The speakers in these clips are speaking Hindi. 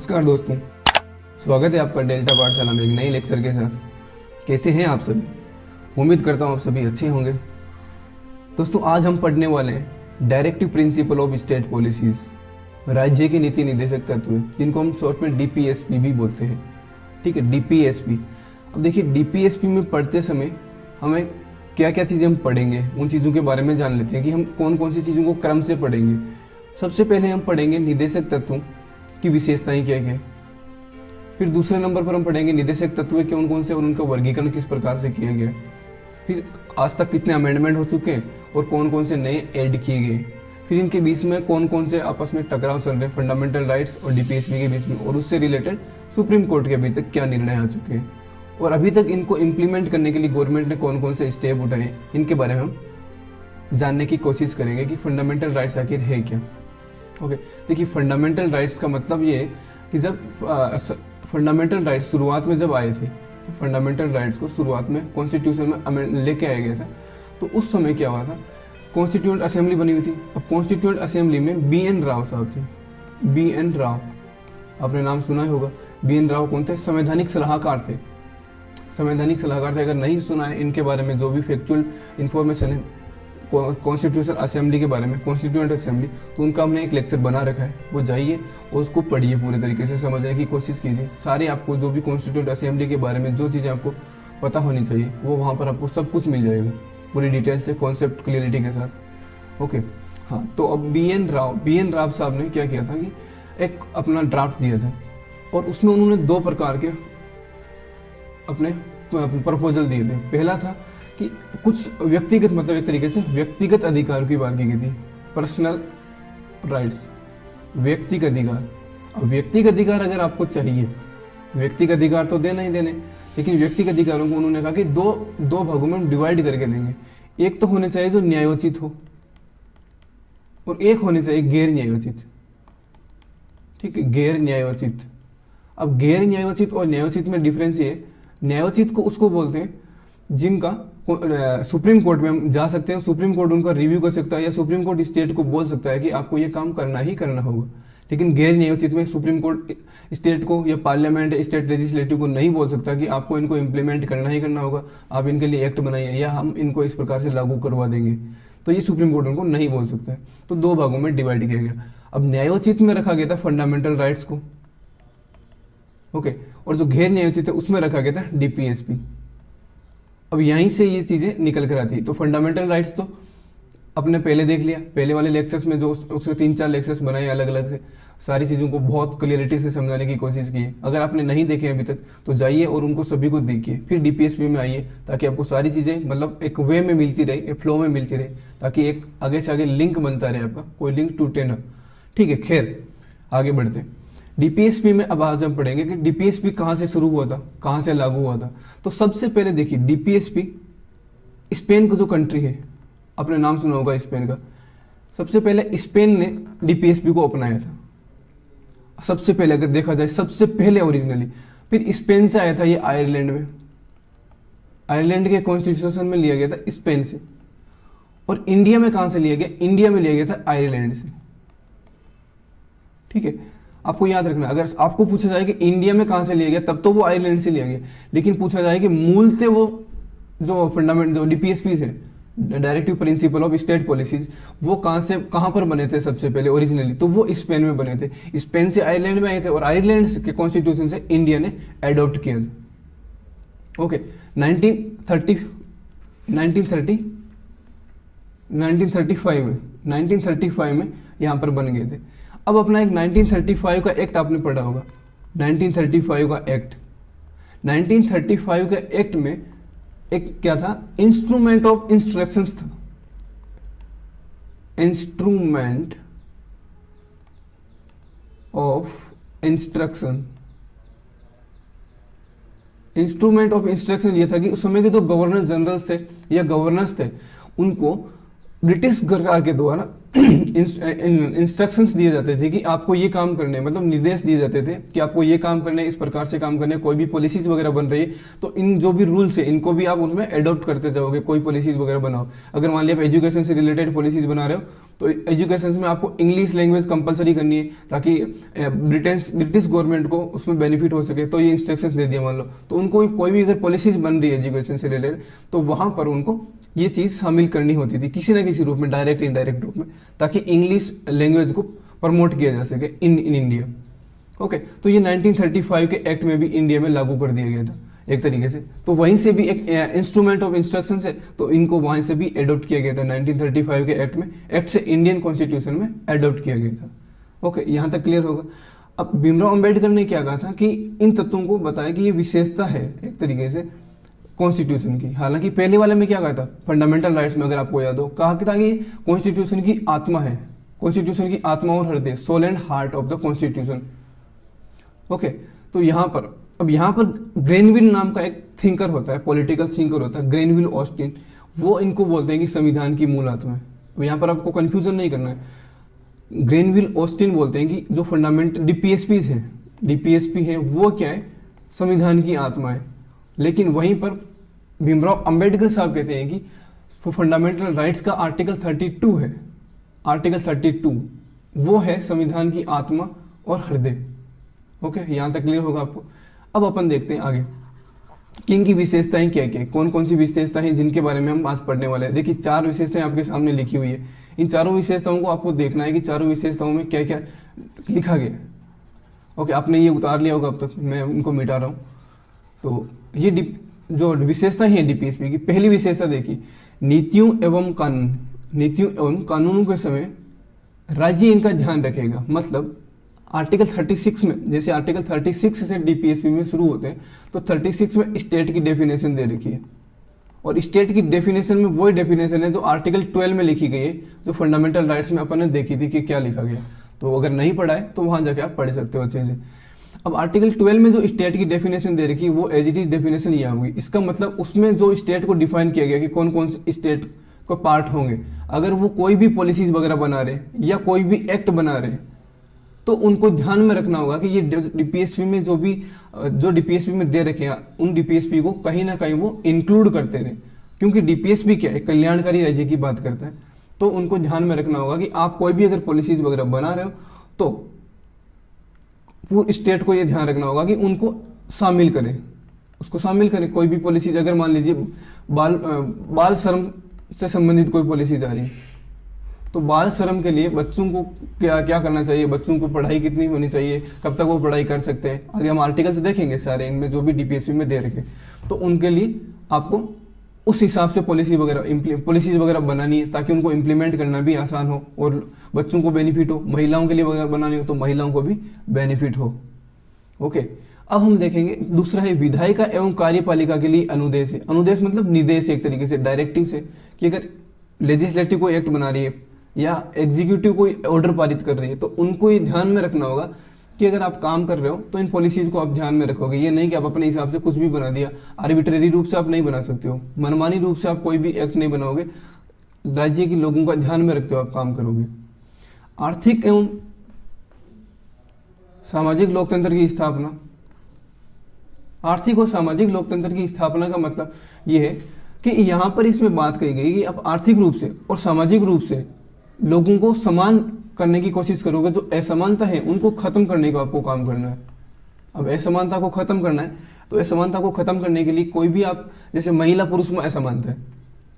नमस्कार दोस्तों, स्वागत है आपका डेल्टा पाठशाला में एक नई लेक्चर के साथ। कैसे हैं आप सभी? उम्मीद करता हूँ आप सभी अच्छे होंगे। दोस्तों, आज हम पढ़ने वाले हैं directive principle of state policies, राज्य के नीति निर्देशक तत्व, जिनको हम शॉर्ट में डीपीएसपी भी बोलते हैं। ठीक है, डीपीएसपी। अब देखिए, डीपीएसपी में पढ़ते समय हमें क्या क्या चीज़ें हम पढ़ेंगे, उन चीज़ों के बारे में जान लेते हैं कि हम कौन कौन सी चीज़ों को क्रम से पढ़ेंगे। सबसे पहले हम पढ़ेंगे निर्देशक तत्वों की विशेषताएं क्या क्या है। फिर दूसरे नंबर पर हम पढ़ेंगे निर्देशक तत्व कौन कौन से और उनका वर्गीकरण किस प्रकार से किया गया। फिर आज तक कितने अमेंडमेंट हो चुके हैं और कौन कौन से नए ऐड किए गए। फिर इनके बीच में कौन कौन से आपस में टकराव चल रहे हैं फंडामेंटल राइट्स और डीपीएसपी के बीच में, और उससे रिलेटेड सुप्रीम कोर्ट के अभी तक क्या निर्णय आ चुके हैं और अभी तक इनको इम्प्लीमेंट करने के लिए गवर्नमेंट ने कौन कौन से स्टेप उठाए हैं, इनके बारे में हम जानने की कोशिश करेंगे कि फंडामेंटल राइट्स आखिर है क्या। ओके, देखिए, फंडामेंटल राइट्स का मतलब ये है कि जब फंडामेंटल राइट्स शुरुआत में जब आए थे, तो फंडामेंटल राइट्स को शुरुआत में कॉन्स्टिट्यूशन में लेके आया गया था। तो उस समय क्या हुआ था, कॉन्स्टिट्यूएंट असेंबली बनी हुई थी। अब कॉन्स्टिट्यूएंट असेंबली में बी.एन. राव साहब थे। बी.एन. राव, आपने नाम सुना ही होगा। बी.एन. राव कौन थे? संवैधानिक सलाहकार थे। संवैधानिक सलाहकार थे। अगर नहीं सुना है इनके बारे में जो भी फैक्चुअल इंफॉर्मेशन है कॉन्स्टिट्यूशन असेंबली के बारे में, कॉन्स्टिट्यूएंट असेंबली, तो उनका हमने एक लेक्चर बना रखा है, वो जाइए और उसको पढ़िए, पूरे तरीके से समझने की कोशिश कीजिए। सारे आपको जो भी कॉन्स्टिट्यूएंट असेंबली के बारे में जो चीज़ें आपको पता होनी चाहिए वो वहाँ पर आपको सब कुछ मिल जाएगा, पूरी डिटेल से, कॉन्सेप्ट क्लियरिटी के साथ। ओके, हाँ, तो अब बी.एन. राव साहब ने क्या किया था कि एक अपना ड्राफ्ट दिया था और उसमें उन्होंने दो प्रकार के अपने प्रपोजल दिए थे। पहला था कि कुछ व्यक्तिगत, मतलब एक तरीके से व्यक्तिगत अधिकार की बात की गई थी, पर्सनल राइट्स, व्यक्तिगत अधिकार। अब व्यक्तिगत अधिकार अगर आपको चाहिए, व्यक्तिगत अधिकार तो देना ही देने, लेकिन व्यक्तिगत अधिकारों को उन्होंने कहा कि दो भागों में डिवाइड करके देंगे। एक तो होने चाहिए जो न्यायोचित हो और एक होने चाहिए गैर न्यायोचित। ठीक है, गैर न्यायोचित। अब गैर न्यायोचित और न्यायोचित में डिफरेंस ये, न्यायोचित को उसको बोलते हैं जिनका सुप्रीम कोर्ट में हम जा सकते हैं, सुप्रीम कोर्ट उनका रिव्यू कर सकता है या सुप्रीम कोर्ट स्टेट को बोल सकता है कि आपको ये काम करना ही करना होगा। लेकिन गैर न्यायोचित में सुप्रीम कोर्ट स्टेट को या पार्लियामेंट स्टेट लेजिस्लेटिव को नहीं बोल सकता कि आपको इनको इम्प्लीमेंट करना ही करना होगा, आप इनके लिए एक्ट बनाइए या हम इनको इस प्रकार से लागू करवा देंगे। तो ये सुप्रीम कोर्ट उनको नहीं बोल सकता है। तो दो भागों में डिवाइड किया गया। अब न्यायोचित में रखा गया था फंडामेंटल राइट्स को, ओके, और जो गैर न्यायोचित है उसमें रखा गया था डीपीएसपी। अब यहीं से ये चीज़ें निकल कर आती है। तो फंडामेंटल राइट्स तो अपने पहले देख लिया, पहले वाले लेक्चर्स में जो उसके 3-4 लेक्चर्स बनाए अलग अलग से, सारी चीज़ों को बहुत क्लियरिटी से समझाने की कोशिश की है। अगर आपने नहीं देखे अभी तक तो जाइए और उनको सभी को देखिए, फिर डीपीएसपी में आइए, ताकि आपको सारी चीज़ें मतलब एक वे में मिलती रहे, एक फ्लो में मिलती रहे, ताकि एक आगे से आगे लिंक बनता रहे, आपका कोई लिंक टूटे ना। ठीक है, खैर आगे बढ़ते हैं। डीपीएसपी में अब आज हम पढ़ेंगे कि डीपीएसपी कहाँ से शुरू हुआ था, कहाँ से लागू हुआ था। तो सबसे पहले देखिए, डीपीएसपी स्पेन का जो कंट्री है, आपने नाम सुना होगा स्पेन का। सबसे पहले स्पेन ने डीपीएसपी को अपनाया था, सबसे पहले अगर देखा जाए, सबसे पहले ओरिजिनली। फिर स्पेन से आया था ये आयरलैंड में, आयरलैंड के कॉन्स्टिट्यूशन में लिया गया था स्पेन से। और इंडिया में कहाँ से लिया गया? इंडिया में लिया गया था आयरलैंड से। ठीक है, आपको याद रखना, अगर आपको पूछा जाए कि इंडिया में कहां से लिया गया, तब तो वो आयरलैंड से लिया गया। लेकिन पूछा जाए कि मूलतः वो जो फंडामेंट जो डीपीएसपी है, directive principle of state policies, वो कहां पर बने थे सबसे पहले ओरिजिनली, तो वो स्पेन में बने थे। स्पेन से आयरलैंड में आए थे और आयरलैंड के कॉन्स्टिट्यूशन से इंडिया ने एडॉप्ट किया था। ओके, 1935 में यहां पर बन गए थे। अब अपना एक 1935 का एक्ट आपने पढ़ा होगा, 1935 का एक्ट। 1935 का एक्ट में एक क्या था, इंस्ट्रूमेंट ऑफ इंस्ट्रक्शंस था। Instrument of instruction, instrument of instruction ये था कि उस समय के जो गवर्नर जनरल थे या गवर्नर्स थे, उनको ब्रिटिश सरकार के द्वारा इंस्ट्रक्शंस दिए जाते थे कि आपको ये काम करने हैं, मतलब निर्देश दिए जाते थे कि आपको ये काम करने हैं, इस प्रकार से काम करने हैं। कोई भी पॉलिसीज वगैरह बन रही है तो इन जो भी रूल्स है इनको भी आप उसमें एडॉप्ट करते जाओगे। कोई पॉलिसीज वगैरह बनाओ, अगर मान लिया आप एजुकेशन से रिलेटेड पॉलिसीज बना रहे हो तो एजुकेशन में आपको इंग्लिश लैंग्वेज कंपलसरी करनी है ताकि ब्रिटिश गवर्नमेंट को उसमें बेनिफिट हो सके। तो ये इंस्ट्रक्शंस दे दिया मान लो, तो उनको कोई भी अगर पॉलिसीज बन रही है एजुकेशन से रिलेटेड तो वहां पर उनको ये चीज़ शामिल करनी होती थी किसी ना किसी रूप में, डायरेक्ट इनडायरेक्ट रूप में, ताकि इंग्लिश लैंग्वेज को प्रमोट किया जा सके इन इंडिया। ओके, तो ये 1935 के एक्ट में भी इंडिया में लागू कर दिया गया था एक तरीके से। तो वहीं से भी एक इंस्ट्रूमेंट ऑफ इंस्ट्रक्शन है, तो इनको वहीं से भी एडॉप्ट किया गया था 1935 के एक्ट में। एक्ट से इंडियन कॉन्स्टिट्यूशन में एडॉप्ट किया गया था। ओके, यहाँ तक क्लियर होगा। अब भीमराव अंबेडकर ने क्या कहा था कि इन तत्वों को बताया कि ये विशेषता है एक तरीके से कॉन्स्टिट्यूशन की। हालांकि पहले वाले में क्या कहा था, फंडामेंटल राइट्स में अगर आपको याद हो, कहा कि था कि कॉन्स्टिट्यूशन की आत्मा है, कॉन्स्टिट्यूशन की आत्मा और हृदय, soul and heart of the constitution. Okay, तो यहाँ पर अब यहाँ पर ग्रेनविल नाम का एक थिंकर होता है, पॉलिटिकल थिंकर होता है, ग्रेनविल ऑस्टिन, वो इनको बोलते हैं कि संविधान की मूल आत्मा है। अब यहाँ पर आपको कंफ्यूजन नहीं करना है। ग्रेनविल ऑस्टिन बोलते हैं कि जो फंडामेंट डीपीएसपी है वो क्या है, संविधान की आत्मा है। लेकिन वहीं पर भीमराव अंबेडकर साहब कहते हैं कि फंडामेंटल राइट्स का आर्टिकल 32 है, आर्टिकल 32 वो है संविधान की आत्मा और हृदय। ओके, यहाँ तक क्लियर होगा आपको। अब अपन देखते हैं आगे कि इनकी विशेषताएं क्या क्या, कौन कौन सी विशेषताएं हैं जिनके बारे में हम आज पढ़ने वाले हैं। देखिए 4 विशेषताएं आपके सामने लिखी हुई है। इन चारों विशेषताओं को आपको देखना है कि चारों विशेषताओं में क्या क्या लिखा गया। ओके, आपने ये उतार लिया होगा, अब तक मैं उनको मिटा रहा हूँ। तो ये जो विशेषता है डीपीएसपी की, पहली विशेषता देखिए, नीतियों एवं कानूनों के समय राज्य इनका ध्यान रखेगा। मतलब आर्टिकल 36 में, जैसे आर्टिकल 36 से डीपीएसपी में शुरू होते हैं, तो 36 में स्टेट की डेफिनेशन दे रखी है, और स्टेट की डेफिनेशन में वही डेफिनेशन है जो आर्टिकल 12 में लिखी गई है, जो फंडामेंटल राइट्स में अपन ने देखी थी कि क्या लिखा गया। तो अगर नहीं पढ़ा है तो वहां जाके आप पढ़ सकते हो अच्छे से। अब आर्टिकल 12 में जो स्टेट की डेफिनेशन दे रखी है वो एज इट इज डेफिनेशन ये होगी। इसका मतलब उसमें जो स्टेट को डिफाइन किया गया कि कौन कौन से स्टेट को पार्ट होंगे, अगर वो कोई भी पॉलिसीज वगैरह बना रहे या कोई भी एक्ट बना रहे तो उनको ध्यान में रखना होगा कि ये डीपीएसपी में जो डीपीएसपी में दे रखे हैं उन डीपीएसपी को कहीं ना कहीं वो इंक्लूड करते रहे, क्योंकि डीपीएसपी क्या है, कल्याणकारी राज्य की बात करता है। तो उनको ध्यान में रखना होगा कि आप कोई भी अगर पॉलिसीज वगैरह बना रहे हो तो पूरे स्टेट को ये ध्यान रखना होगा कि उनको शामिल करें, उसको शामिल करें। कोई भी पॉलिसीज अगर मान लीजिए बाल श्रम से संबंधित कोई पॉलिसीज आ रही है तो बाल श्रम के लिए बच्चों को क्या करना चाहिए, बच्चों को पढ़ाई कितनी होनी चाहिए, कब तक वो पढ़ाई कर सकते हैं, आगे हम आर्टिकल्स देखेंगे सारे इनमें जो भी डीपीएसपी में दे रखे। तो उनके लिए आपको उस हिसाब से पॉलिसीज वगैरह बनानी है ताकि उनको इम्प्लीमेंट करना भी आसान हो और बच्चों को बेनिफिट हो। महिलाओं के लिए वगैरह बनानी हो तो महिलाओं को भी बेनिफिट हो। ओके, अब हम देखेंगे दूसरा है विधायिका एवं कार्यपालिका के लिए अनुदेश है। अनुदेश मतलब निर्देश एक तरीके से, डायरेक्टिव से, कि अगर लेजिस्लेटिव कोई एक्ट बना रही है या एग्जीक्यूटिव कोई ऑर्डर पारित कर रही है तो उनको ये ध्यान में रखना होगा कि अगर आप काम कर रहे हो तो इन पॉलिसीज को आप ध्यान में रखोगे। ये नहीं कि आप अपने हिसाब से कुछ भी बना दिया, आर्बिट्रेरी रूप से आप नहीं बना सकते हो, मनमानी रूप से आप कोई भी एक्ट नहीं बनाओगे, राज्य के लोगों का ध्यान में रखते हो आप काम करोगे। आर्थिक एवं सामाजिक लोकतंत्र की स्थापना, आर्थिक और सामाजिक लोकतंत्र की स्थापना का मतलब ये है कि यहाँ पर इसमें बात कही गई कि आप आर्थिक रूप से और सामाजिक रूप से लोगों को समान करने की कोशिश करोगे। जो असमानता है उनको खत्म करने का आपको काम करना है। अब असमानता को खत्म करना है तो असमानता को खत्म करने के लिए कोई भी आप, जैसे महिला पुरुष में असमानता है,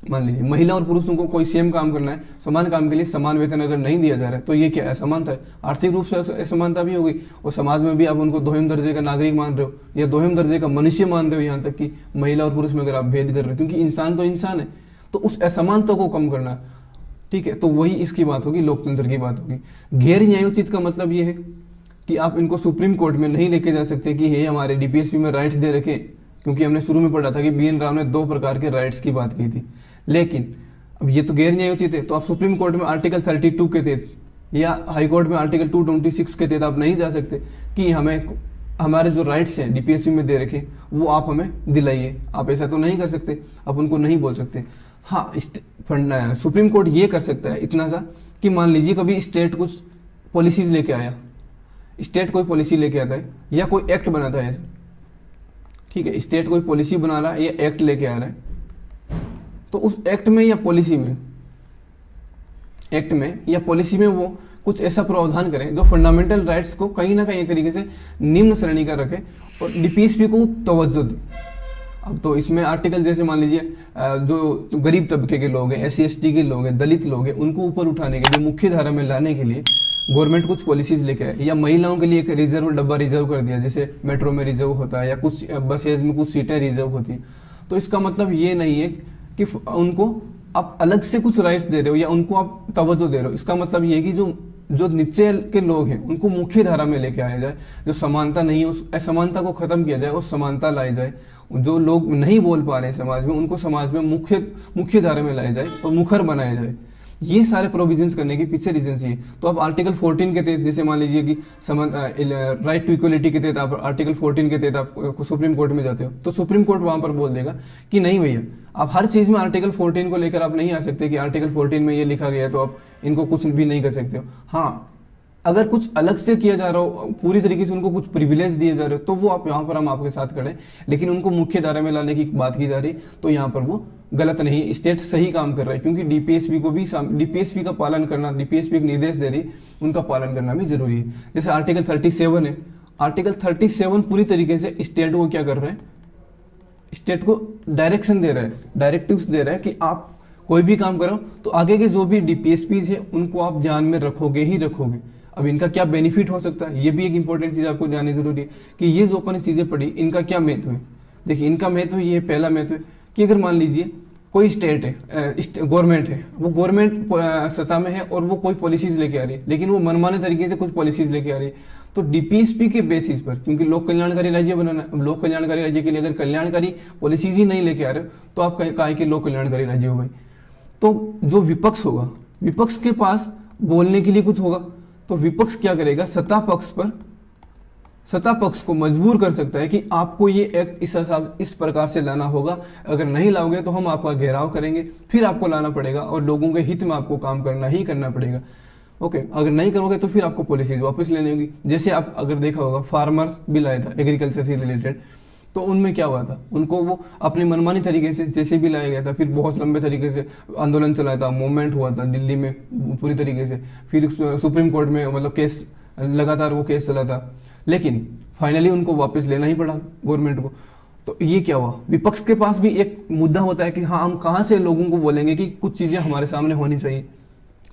मान लीजिए महिला और पुरुषों को कोई सेम काम करना है, समान काम के लिए समान वेतन अगर नहीं दिया जा रहा है तो ये क्या असमानता है, आर्थिक रूप से असमानता भी हो गई। और समाज में भी आप उनको दोहिम दर्जे का नागरिक मान रहे हो या दोहिम दर्जे का मनुष्य मान रहे हो, यहाँ तक कि महिला और पुरुष में अगर आप भेद कर रहे हो, क्योंकि इंसान तो इंसान है। तो उस असमानता को कम करना, ठीक है, तो वही इसकी बात होगी, लोकतंत्र की बात होगी। गैर न्यायोचित का मतलब ये है कि आप इनको सुप्रीम कोर्ट में नहीं लेके जा सकते कि ये हमारे डीपीएसपी में राइट्स दे रखे, क्योंकि हमने शुरू में पढ़ा था कि बीएन राव ने 2 प्रकार के राइट्स की बात की थी। लेकिन अब ये तो गैर न्यायोचित है, तो आप सुप्रीम कोर्ट में आर्टिकल 32 के तहत या हाई कोर्ट में आर्टिकल 226 के तहत आप नहीं जा सकते कि हमारे जो राइट्स हैं डीपीएसपी में दे रखे वो आप हमें दिलाइए। आप ऐसा तो नहीं कर सकते, आप उनको नहीं बोल सकते। हाँ, सुप्रीम कोर्ट ये कर सकता है इतना सा कि मान लीजिए कभी स्टेट कुछ पॉलिसीज लेके आया, स्टेट कोई पॉलिसी लेके आता है या कोई एक्ट बनाता है ऐसे, ठीक है, स्टेट कोई पॉलिसी बना रहा है या एक्ट लेके आ रहा है, तो उस एक्ट में या पॉलिसी में, वो कुछ ऐसा प्रावधान करें जो फंडामेंटल राइट्स को कहीं ना कहीं तरीके से निम्न श्रेणी का रखे और डीपीएसपी को तवज्जो दे। अब तो इसमें आर्टिकल जैसे मान लीजिए जो गरीब तबके के लोग हैं, SC ST के लोग हैं, दलित लोग हैं, उनको ऊपर उठाने के लिए, मुख्य धारा में लाने के लिए गवर्नमेंट कुछ पॉलिसीज लेके आए, या महिलाओं के लिए एक रिजर्व डब्बा रिजर्व कर दिया, जैसे मेट्रो में रिजर्व होता है या कुछ बसेज में कुछ सीटें रिजर्व होती। तो इसका मतलब ये नहीं है कि उनको आप अलग से कुछ राइट्स दे रहे हो या उनको आप तवज्जो दे रहे हो। इसका मतलब ये है कि जो नीचे के लोग हैं उनको मुख्य धारा में लेके आया जाए, जो समानता नहीं है उस असमानता को खत्म किया जाए और समानता लाई जाए। जो लोग नहीं बोल पा रहे हैं समाज में, उनको समाज में मुख्य धारा में लाया जाए और मुखर बनाया जाए। ये सारे प्रोविजंस करने के पीछे रीजन ये। तो आप आर्टिकल 14 के तहत, जैसे मान लीजिए कि राइट टू इक्वलिटी के तहत आप आर्टिकल 14 के तहत आप सुप्रीम कोर्ट में जाते हो, तो सुप्रीम कोर्ट वहां पर बोल देगा कि नहीं भैया, आप हर चीज में आर्टिकल 14 को लेकर आप नहीं आ सकते कि आर्टिकल 14 में ये लिखा गया है तो आप इनको कुछ भी नहीं कर सकते हो। हाँ, अगर कुछ अलग से किया जा रहा हो, पूरी तरीके से उनको कुछ प्रिविलेज दिए जा रहे हो, तो वो आप यहाँ पर हम आपके साथ खड़े, लेकिन उनको मुख्य धारा में लाने की बात की जा रही, तो यहाँ पर वो गलत नहीं, स्टेट सही काम कर रहा है। क्योंकि डीपीएसपी का पालन करना, डीपीएसपी एक निर्देश दे रही, उनका पालन करना भी जरूरी है। जैसे आर्टिकल 37 है, आर्टिकल 37 पूरी तरीके से स्टेट को क्या कर रहे हैं, स्टेट को डायरेक्शन दे रहा है, डायरेक्टिव्स दे रहा है कि आप कोई भी काम करो तो आगे के जो भी डीपीएसपीज है उनको आप ध्यान में रखोगे ही रखोगे। अब इनका क्या बेनिफिट हो सकता है, ये भी एक इंपॉर्टेंट चीज आपको जाननी जरूरी है कि ये जो अपन चीजें पढ़ी इनका क्या महत्व है। देखिए, इनका महत्व ये पहला महत्व है कि अगर मान लीजिए कोई स्टेट है, गवर्नमेंट है, वो गवर्नमेंट सत्ता में है और वो कोई पॉलिसीज लेके आ रही है, लेकिन वो मनमाने तरीके से कुछ पॉलिसीज लेके आ रही है, तो डीपीएसपी के बेसिस पर, क्योंकि लोक कल्याणकारी राज्य बनाना है, अब लोक कल्याणकारी राज्य के लिए अगर कल्याणकारी पॉलिसीज ही नहीं लेके आ रहे हो तो आप कहे कि लोक कल्याणकारी राज्य हो भाई। तो जो विपक्ष होगा, विपक्ष के पास बोलने के लिए कुछ होगा, तो विपक्ष क्या करेगा, सत्ता पक्ष को मजबूर कर सकता है कि आपको ये एक्ट इस प्रकार से लाना होगा, अगर नहीं लाओगे तो हम आपका घेराव करेंगे, फिर आपको लाना पड़ेगा और लोगों के हित में आपको काम करना पड़ेगा। ओके, अगर नहीं करोगे तो फिर आपको पॉलिसीज वापस लेनी होगी। जैसे आप अगर देखा होगा, फार्मर्स बिल आया था एग्रीकल्चर से रिलेटेड, तो उनमें क्या हुआ था, उनको वो अपनी मनमानी तरीके से जैसे भी लाया गया था, फिर बहुत लंबे तरीके से आंदोलन चलाया था, मूवमेंट हुआ था दिल्ली में पूरी तरीके से, फिर सुप्रीम कोर्ट में मतलब केस लगातार वो केस चला था, लेकिन फाइनली उनको वापस लेना ही पड़ा गवर्नमेंट को। तो ये क्या हुआ, विपक्ष के पास भी एक मुद्दा होता है कि हाँ, हम कहाँ से लोगों को बोलेंगे कि कुछ चीजें हमारे सामने होनी चाहिए।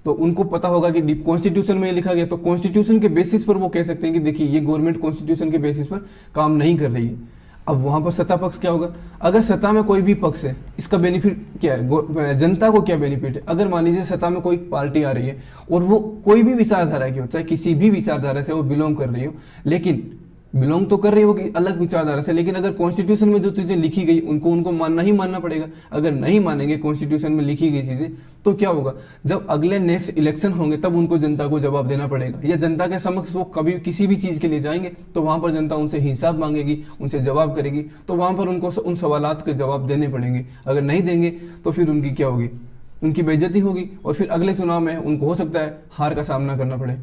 तो उनको पता होगा कि कॉन्स्टिट्यूशन में लिखा गया, तो कॉन्स्टिट्यूशन के बेसिस पर वो कह सकते हैं कि देखिए ये गवर्नमेंट कॉन्स्टिट्यूशन के बेसिस पर काम नहीं कर रही है। अब वहां पर सत्ता पक्ष क्या होगा, अगर सत्ता में कोई भी पक्ष है, इसका बेनिफिट क्या है, जनता को क्या बेनिफिट है। अगर मान लीजिए सत्ता में कोई पार्टी आ रही है और वो कोई भी विचारधारा की हो, चाहे किसी भी विचारधारा से वो बिलोंग कर रही हो, लेकिन बिलोंग तो कर रही होगी अलग विचारधारा से, लेकिन अगर कॉन्स्टिट्यूशन में जो चीजें लिखी गई उनको मानना पड़ेगा। अगर नहीं मानेंगे कॉन्स्टिट्यूशन में लिखी गई चीजें, तो क्या होगा, जब अगले नेक्स्ट इलेक्शन होंगे तब उनको जनता को जवाब देना पड़ेगा, या जनता के समक्ष वो कभी किसी भी चीज के लिए जाएंगे तो वहां पर जनता उनसे हिसाब मांगेगी, उनसे जवाब करेगी, तो वहां पर उनको उन सवालात के जवाब देने पड़ेंगे। अगर नहीं देंगे तो फिर उनकी क्या होगी, उनकी बेइज्जती होगी और फिर अगले चुनाव में उनको हो सकता है हार का सामना करना पड़े।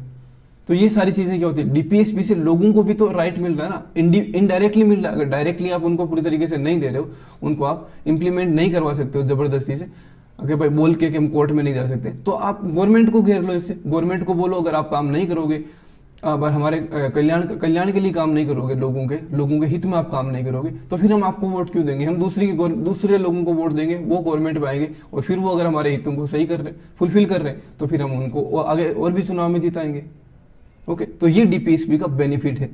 तो ये सारी चीजें क्या होती है, डीपीएसपी से लोगों को भी तो राइट मिल रहा है ना, इनडायरेक्टली मिल रहा है। अगर डायरेक्टली आप उनको पूरी तरीके से नहीं दे रहे हो, उनको आप इंप्लीमेंट नहीं करवा सकते हो जबरदस्ती से, अगर भाई बोल के कि हम कोर्ट में नहीं जा सकते, तो आप गवर्नमेंट को घेर लो इससे, गवर्नमेंट को बोलो अगर आप काम नहीं करोगे, हमारे कल्याण के लिए काम नहीं करोगे, लोगों के हित में आप काम नहीं करोगे, तो फिर हम आपको वोट क्यों देंगे, हम दूसरे लोगों को वोट देंगे, वो गवर्नमेंट में आएंगे और फिर वो अगर हमारे हितों को सही कर रहे, फुलफिल कर रहे, तो फिर हम उनको आगे और भी चुनाव में जिताएंगे। ओके, तो ये डीपीएसपी का बेनिफिट है।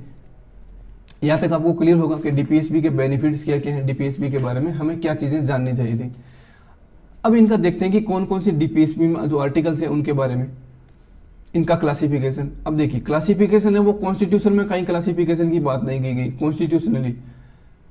यहाँ तक आपको क्लियर होगा कि डीपीएसपी के बेनिफिट्स क्या क्या हैं, डीपीएसपी के बारे में हमें क्या चीजें जाननी चाहिए थी। अब इनका देखते हैं कि कौन कौन सी डीपीएसपी में जो आर्टिकल्स हैं उनके बारे में, इनका क्लासिफिकेशन। अब देखिए, क्लासिफिकेशन है वो कॉन्स्टिट्यूशन में कहीं क्लासिफिकेशन की बात नहीं की गई,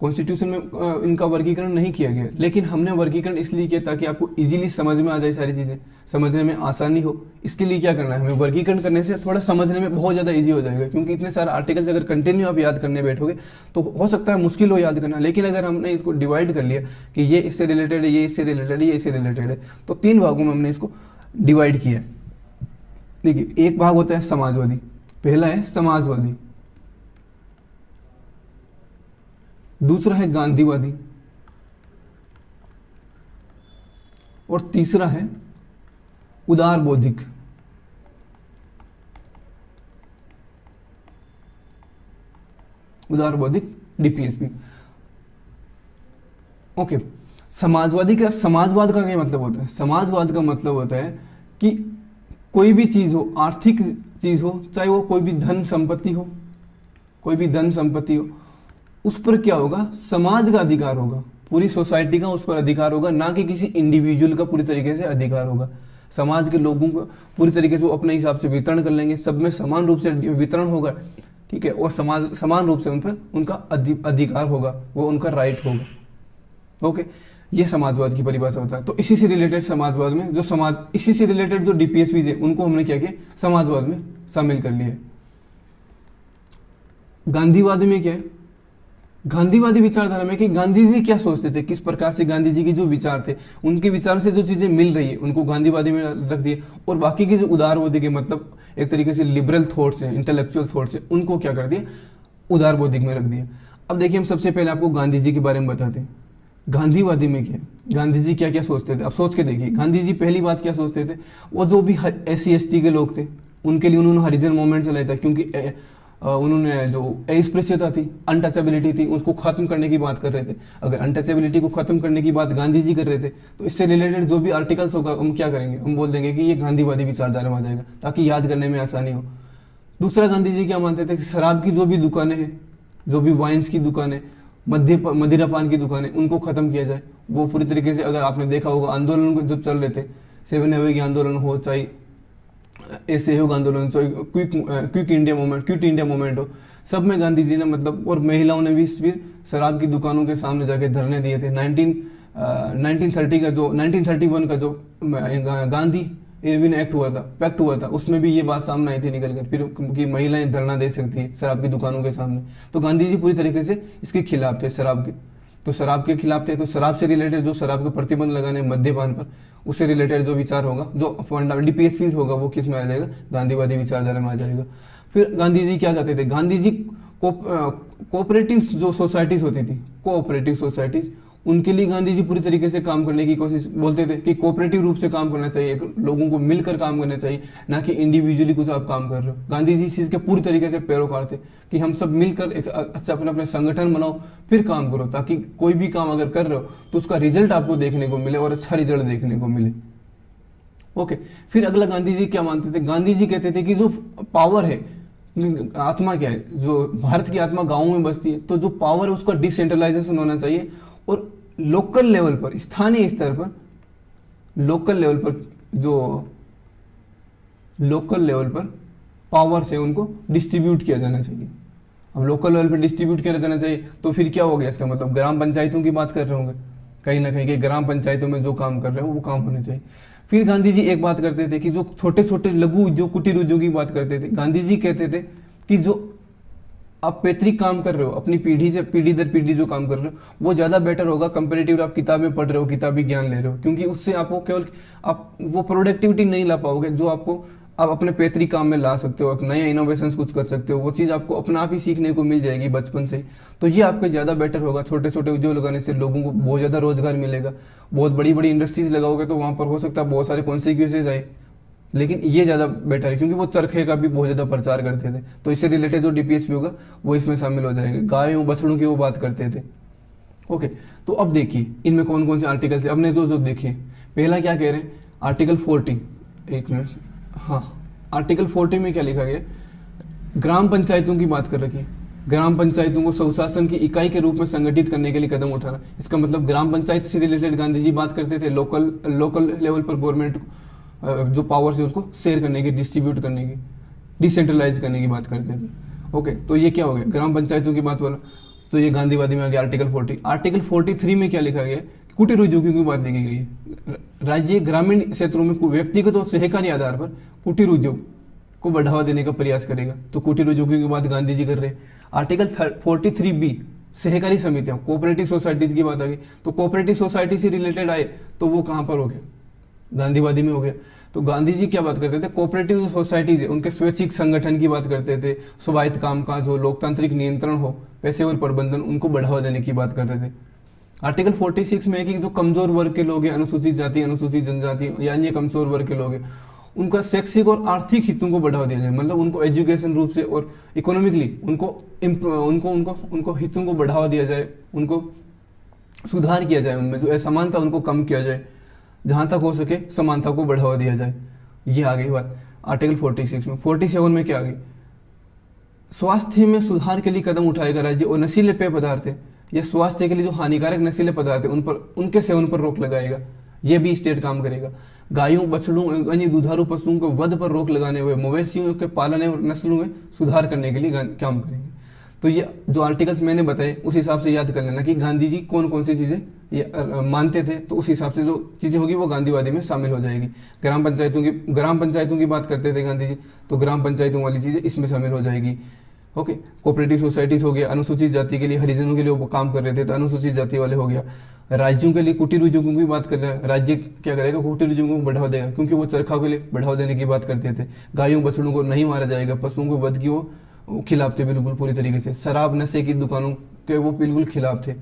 कॉन्स्टिट्यूशन में इनका वर्गीकरण नहीं किया गया, लेकिन हमने वर्गीकरण इसलिए किया ताकि आपको इजीली समझ में आ जाए, सारी चीज़ें समझने में आसानी हो। इसके लिए क्या करना है, हमें वर्गीकरण करने से थोड़ा समझने में बहुत ज़्यादा इजी हो जाएगा, क्योंकि इतने सारे आर्टिकल्स अगर कंटिन्यू आप याद करने बैठोगे तो हो सकता है मुश्किल हो याद करना। लेकिन अगर हमने इसको डिवाइड कर लिया कि ये इससे रिलेटेड है, ये इससे रिलेटेड है, ये इससे रिलेटेड है, तो 3 भागों में हमने इसको डिवाइड किया है। देखिए, एक भाग होता है समाजवादी, पहला है समाजवादी, दूसरा है गांधीवादी, और तीसरा है उदार बौद्धिक। उदार बौद्धिक डीपीएसपी। ओके, समाजवाद का क्या मतलब होता है? समाजवाद का मतलब होता है कि कोई भी चीज हो, आर्थिक चीज हो, चाहे वो कोई भी धन संपत्ति हो, कोई भी धन संपत्ति हो, उस पर क्या होगा, समाज का अधिकार होगा, पूरी सोसाइटी का उस पर अधिकार होगा, ना कि किसी इंडिविजुअल का पूरी तरीके से अधिकार होगा। समाज के लोगों को पूरी तरीके से वो अपने हिसाब से वितरण कर लेंगे, सब में समान रूप से वितरण होगा, ठीक है, और समाज समान रूप से उन पर उनका अधिकार होगा, वो उनका राइट होगा। ओके, ये समाजवाद की परिभाषा होता है। तो इसी से रिलेटेड समाजवाद में इसी से रिलेटेड जो डीपीएसपी है उनको हमने क्या किया, समाजवाद में शामिल कर लिया। गांधीवाद में क्या है, गांधीवादी विचारधारा में कि गांधी जी क्या सोचते थे, किस प्रकार से गांधी जी की जो विचार थे, उनके विचार से जो चीजें मिल रही है उनको गांधीवादी में रख दिए, और बाकी के जो उदारवादी के मतलब एक तरीके से लिबरल थॉट्स हैं, इंटेलेक्चुअल थॉट्स हैं, उनको क्या कर दिया, उदार बौद्धिक में रख दिया। अब देखिए, हम सबसे पहले आपको गांधी जी के बारे में बताते हैं। गांधीवादी में क्या, गांधी जी क्या क्या सोचते थे, अब सोच के देखिए। गांधी जी पहली बात क्या सोचते थे, वो जो भी SC ST के लोग थे उनके लिए उन्होंने हरिजन मूवमेंट चलाया था, क्योंकि उन्होंने जो अस्पृश्यता थी, अनटचेबिलिटी थी, उसको खत्म करने की बात कर रहे थे। अगर अनटचेबिलिटी को खत्म करने की बात गांधी जी कर रहे थे, तो इससे रिलेटेड जो भी आर्टिकल्स होगा हम क्या करेंगे, हम बोल देंगे कि ये गांधीवादी विचारधारा में आ जाएगा, ताकि याद करने में आसानी हो। दूसरा, गांधी जी क्या मानते थे कि शराब की जो भी दुकानें हैं, जो भी वाइन्स की दुकानें, मदिरापान की दुकानें, उनको खत्म किया जाए। वो पूरी तरीके से, अगर आपने देखा होगा आंदोलन जब चल रहे थे, 7 अवे की आंदोलन हो, चाहे असहयोग आंदोलन, चाहे क्विट इंडिया मूवमेंट हो, सब में गांधी जी ने मतलब, और महिलाओं ने भी फिर शराब की दुकानों के सामने जाके धरने दिए थे। 1931 का जो गांधी इरविन पैक्ट हुआ था, उसमें भी ये बात सामने आई थी निकल कर, फिर कि महिलाएं धरना दे सकती है शराब की दुकानों के सामने। तो गांधी जी पूरी तरीके से इसके खिलाफ थे, शराब के खिलाफ थे। तो शराब से रिलेटेड जो शराब के प्रतिबंध लगाने, मद्यपान पर, उससे रिलेटेड जो विचार होगा, जो डीपीएसपी होगा, वो किस में आ जाएगा, गांधीवादी विचारधारा में आ जाएगा। फिर गांधी जी क्या चाहते थे, गांधी जी कोऑपरेटिव जो सोसाइटीज होती थी, कोऑपरेटिव सोसाइटीज, उनके लिए गांधी जी पूरी तरीके से काम करने की कोशिश, बोलते थे कि कोऑपरेटिव रूप से काम करना चाहिए, लोगों को मिलकर काम करना चाहिए, ना कि इंडिविजुअली कुछ आप काम कर रहे हो। गांधी जी इस चीज के पूरी तरीके से पैरोकार थे कि हम सब मिलकर एक अच्छा अपने संगठन बनाओ, फिर काम करो, ताकि कोई भी काम अगर कर रहे हो तो उसका रिजल्ट आपको देखने को मिले, और अच्छा रिजल्ट देखने को मिले। ओके, फिर अगला गांधी जी क्या मानते थे, गांधी जी कहते थे कि जो पावर है, आत्मा क्या है, जो भारत की आत्मा गाँव में बसती है, तो जो पावर है उसका डिसेंट्रलाइजेशन होना चाहिए, और लोकल लेवल पर, स्थानीय स्तर पर, लोकल लेवल पर पावर से उनको डिस्ट्रीब्यूट किया जाना चाहिए। अब लोकल लेवल पर डिस्ट्रीब्यूट किया जाना चाहिए, तो फिर क्या हो गया इसका मतलब, ग्राम पंचायतों की बात कर रहे होंगे कहीं ना कहीं, कि ग्राम पंचायतों में जो काम कर रहे हो वो काम होने चाहिए। फिर गांधी जी एक बात करते थे कि जो छोटे छोटे लघु उद्योग, कुटीर उद्योग की बात करते थे। गांधी जी कहते थे कि जो आप पैतृक काम कर रहे हो, अपनी पीढ़ी से पीढ़ी दर पीढ़ी जो काम कर रहे हो, वो ज़्यादा बेटर होगा कंपेरेटिव आप किताबें पढ़ रहे हो, किताबी ज्ञान ले रहे हो, क्योंकि उससे आपको केवल आप वो प्रोडक्टिविटी नहीं ला पाओगे जो आपको आप अपने पैतृक काम में ला सकते हो, नए इनोवेशंस कुछ कर सकते हो, वो चीज़ आपको अपना आप ही सीखने को मिल जाएगी बचपन से। तो ये आपके ज़्यादा बेटर होगा। छोटे छोटे उद्योग लगाने से लोगों को बहुत ज़्यादा रोजगार मिलेगा। बहुत बड़ी बड़ी इंडस्ट्रीज लगाओगे तो वहाँ पर हो सकता है बहुत सारे कॉन्सिक्वेंसेज आए, लेकिन ये ज़्यादा बेटर है, क्योंकि वो चरखे का भी बहुत ज़्यादा प्रचार करते थे। तो इससे रिलेटेड जो डीपीएसपी होगा वो इसमें शामिल हो जाएंगे। गायों बछड़ों की वो बात करते थे। ओके, तो अब देखिए इनमें कौन कौन से आर्टिकल्स है। अपने जो देखिए, पहला क्या कह रहे हैं, आर्टिकल 40, एक मिनट, हाँ, आर्टिकल 40 में क्या लिखा गया, ग्राम पंचायतों की बात कर रखी है। ग्राम पंचायतों को स्वशासन की इकाई के रूप में संगठित करने के लिए कदम उठाना। इसका मतलब ग्राम पंचायत से रिलेटेड गांधी जी बात करते थे, लोकल लेवल पर गवर्नमेंट जो पावर है उसको शेयर करने की, डिस्ट्रीब्यूट करने की, डिसेंट्रलाइज करने की बात करते थे। ओके, तो ये क्या हो गया, ग्राम पंचायतों की बात बोला। तो ये गांधीवादी में आ गया आर्टिकल 40। आर्टिकल 43 में क्या लिखा गया है? कुटीर उद्योगों की बात लिखी गई है। राज्य ग्रामीण क्षेत्रों में व्यक्तिगत और सहकारी आधार पर कुटीर उद्योग को बढ़ावा देने का प्रयास करेगा। तो कुटीर उद्योगों की बात गांधी जी कर रहे हैं। आर्टिकल 43B सहकारी समितियां, कोऑपरेटिव सोसाइटीज की बात आ गई। तो कोऑपरेटिव सोसाइटी से रिलेटेड आए तो वो कहां पर हो गया? गांधीवादी में हो गया। तो गांधी जी क्या बात करते थे? कोऑपरेटिव सोसाइटीज है उनके स्वैच्छिक संगठन की बात करते थे, स्वायत्त कामकाज हो, लोकतांत्रिक नियंत्रण हो, पेशेवर प्रबंधन, उनको बढ़ावा देने की बात करते थे। आर्टिकल 46 में है कि जो कमजोर वर्ग के लोग हैं, अनुसूचित जाति, अनुसूचित जनजाति या अन्य कमजोर वर्ग के लोग हैं, उनका शैक्षिक और आर्थिक हितों को बढ़ावा दिया जाए। मतलब उनको एजुकेशन रूप से और इकोनॉमिकली उनको हितों को बढ़ावा दिया जाए, उनको सुधार किया जाए, उनमें जो असमानता उनको कम किया जाए, जहां तक हो सके समानता को बढ़ावा दिया जाए। ये आ गई बात आर्टिकल 46 में। 47 में क्या आ गई? स्वास्थ्य में सुधार के लिए कदम उठाएगा राज्य और नशीले पेय पदार्थ है या स्वास्थ्य के लिए जो हानिकारक नशीले पदार्थ है उनके सेवन पर रोक लगाएगा। यह भी स्टेट काम करेगा। गायों, बछड़ों, अन्य दुधारू पशुओं को वध पर रोक लगाने हुए मवेशियों के पालन और नस्लों में सुधार करने के लिए काम करेंगे। तो ये जो आर्टिकल्स मैंने बताए उस हिसाब से याद कर लेना कि गांधी जी कौन कौन सी चीजें मानते थे। तो उस हिसाब से जो चीजें होगी वो गांधीवादी में शामिल हो जाएगी। ग्राम पंचायतों की बात करते थे गांधी जी, तो ग्राम पंचायतों वाली चीजें इसमें शामिल हो जाएगी। ओके, कोऑपरेटिव सोसाइटीज हो गया, अनुसूचित जाति के लिए, हरिजनों के लिए वो काम कर रहे थे तो अनुसूचित जाति वाले हो गया। राज्यों के लिए कुटीर उद्योगों की बात कर रहे हैं, राज्य क्या करेगा? कुटीर उद्योगों को बढ़ावा देगा, क्योंकि वो चरखा के लिए बढ़ावा देने की बात करते थे। गायों बछड़ों को नहीं मारा जाएगा, पशुओं को वध की वो खिलाफ थे बिल्कुल पूरी तरीके से। शराब नशे की दुकानों के वो बिल्कुल खिलाफ थे।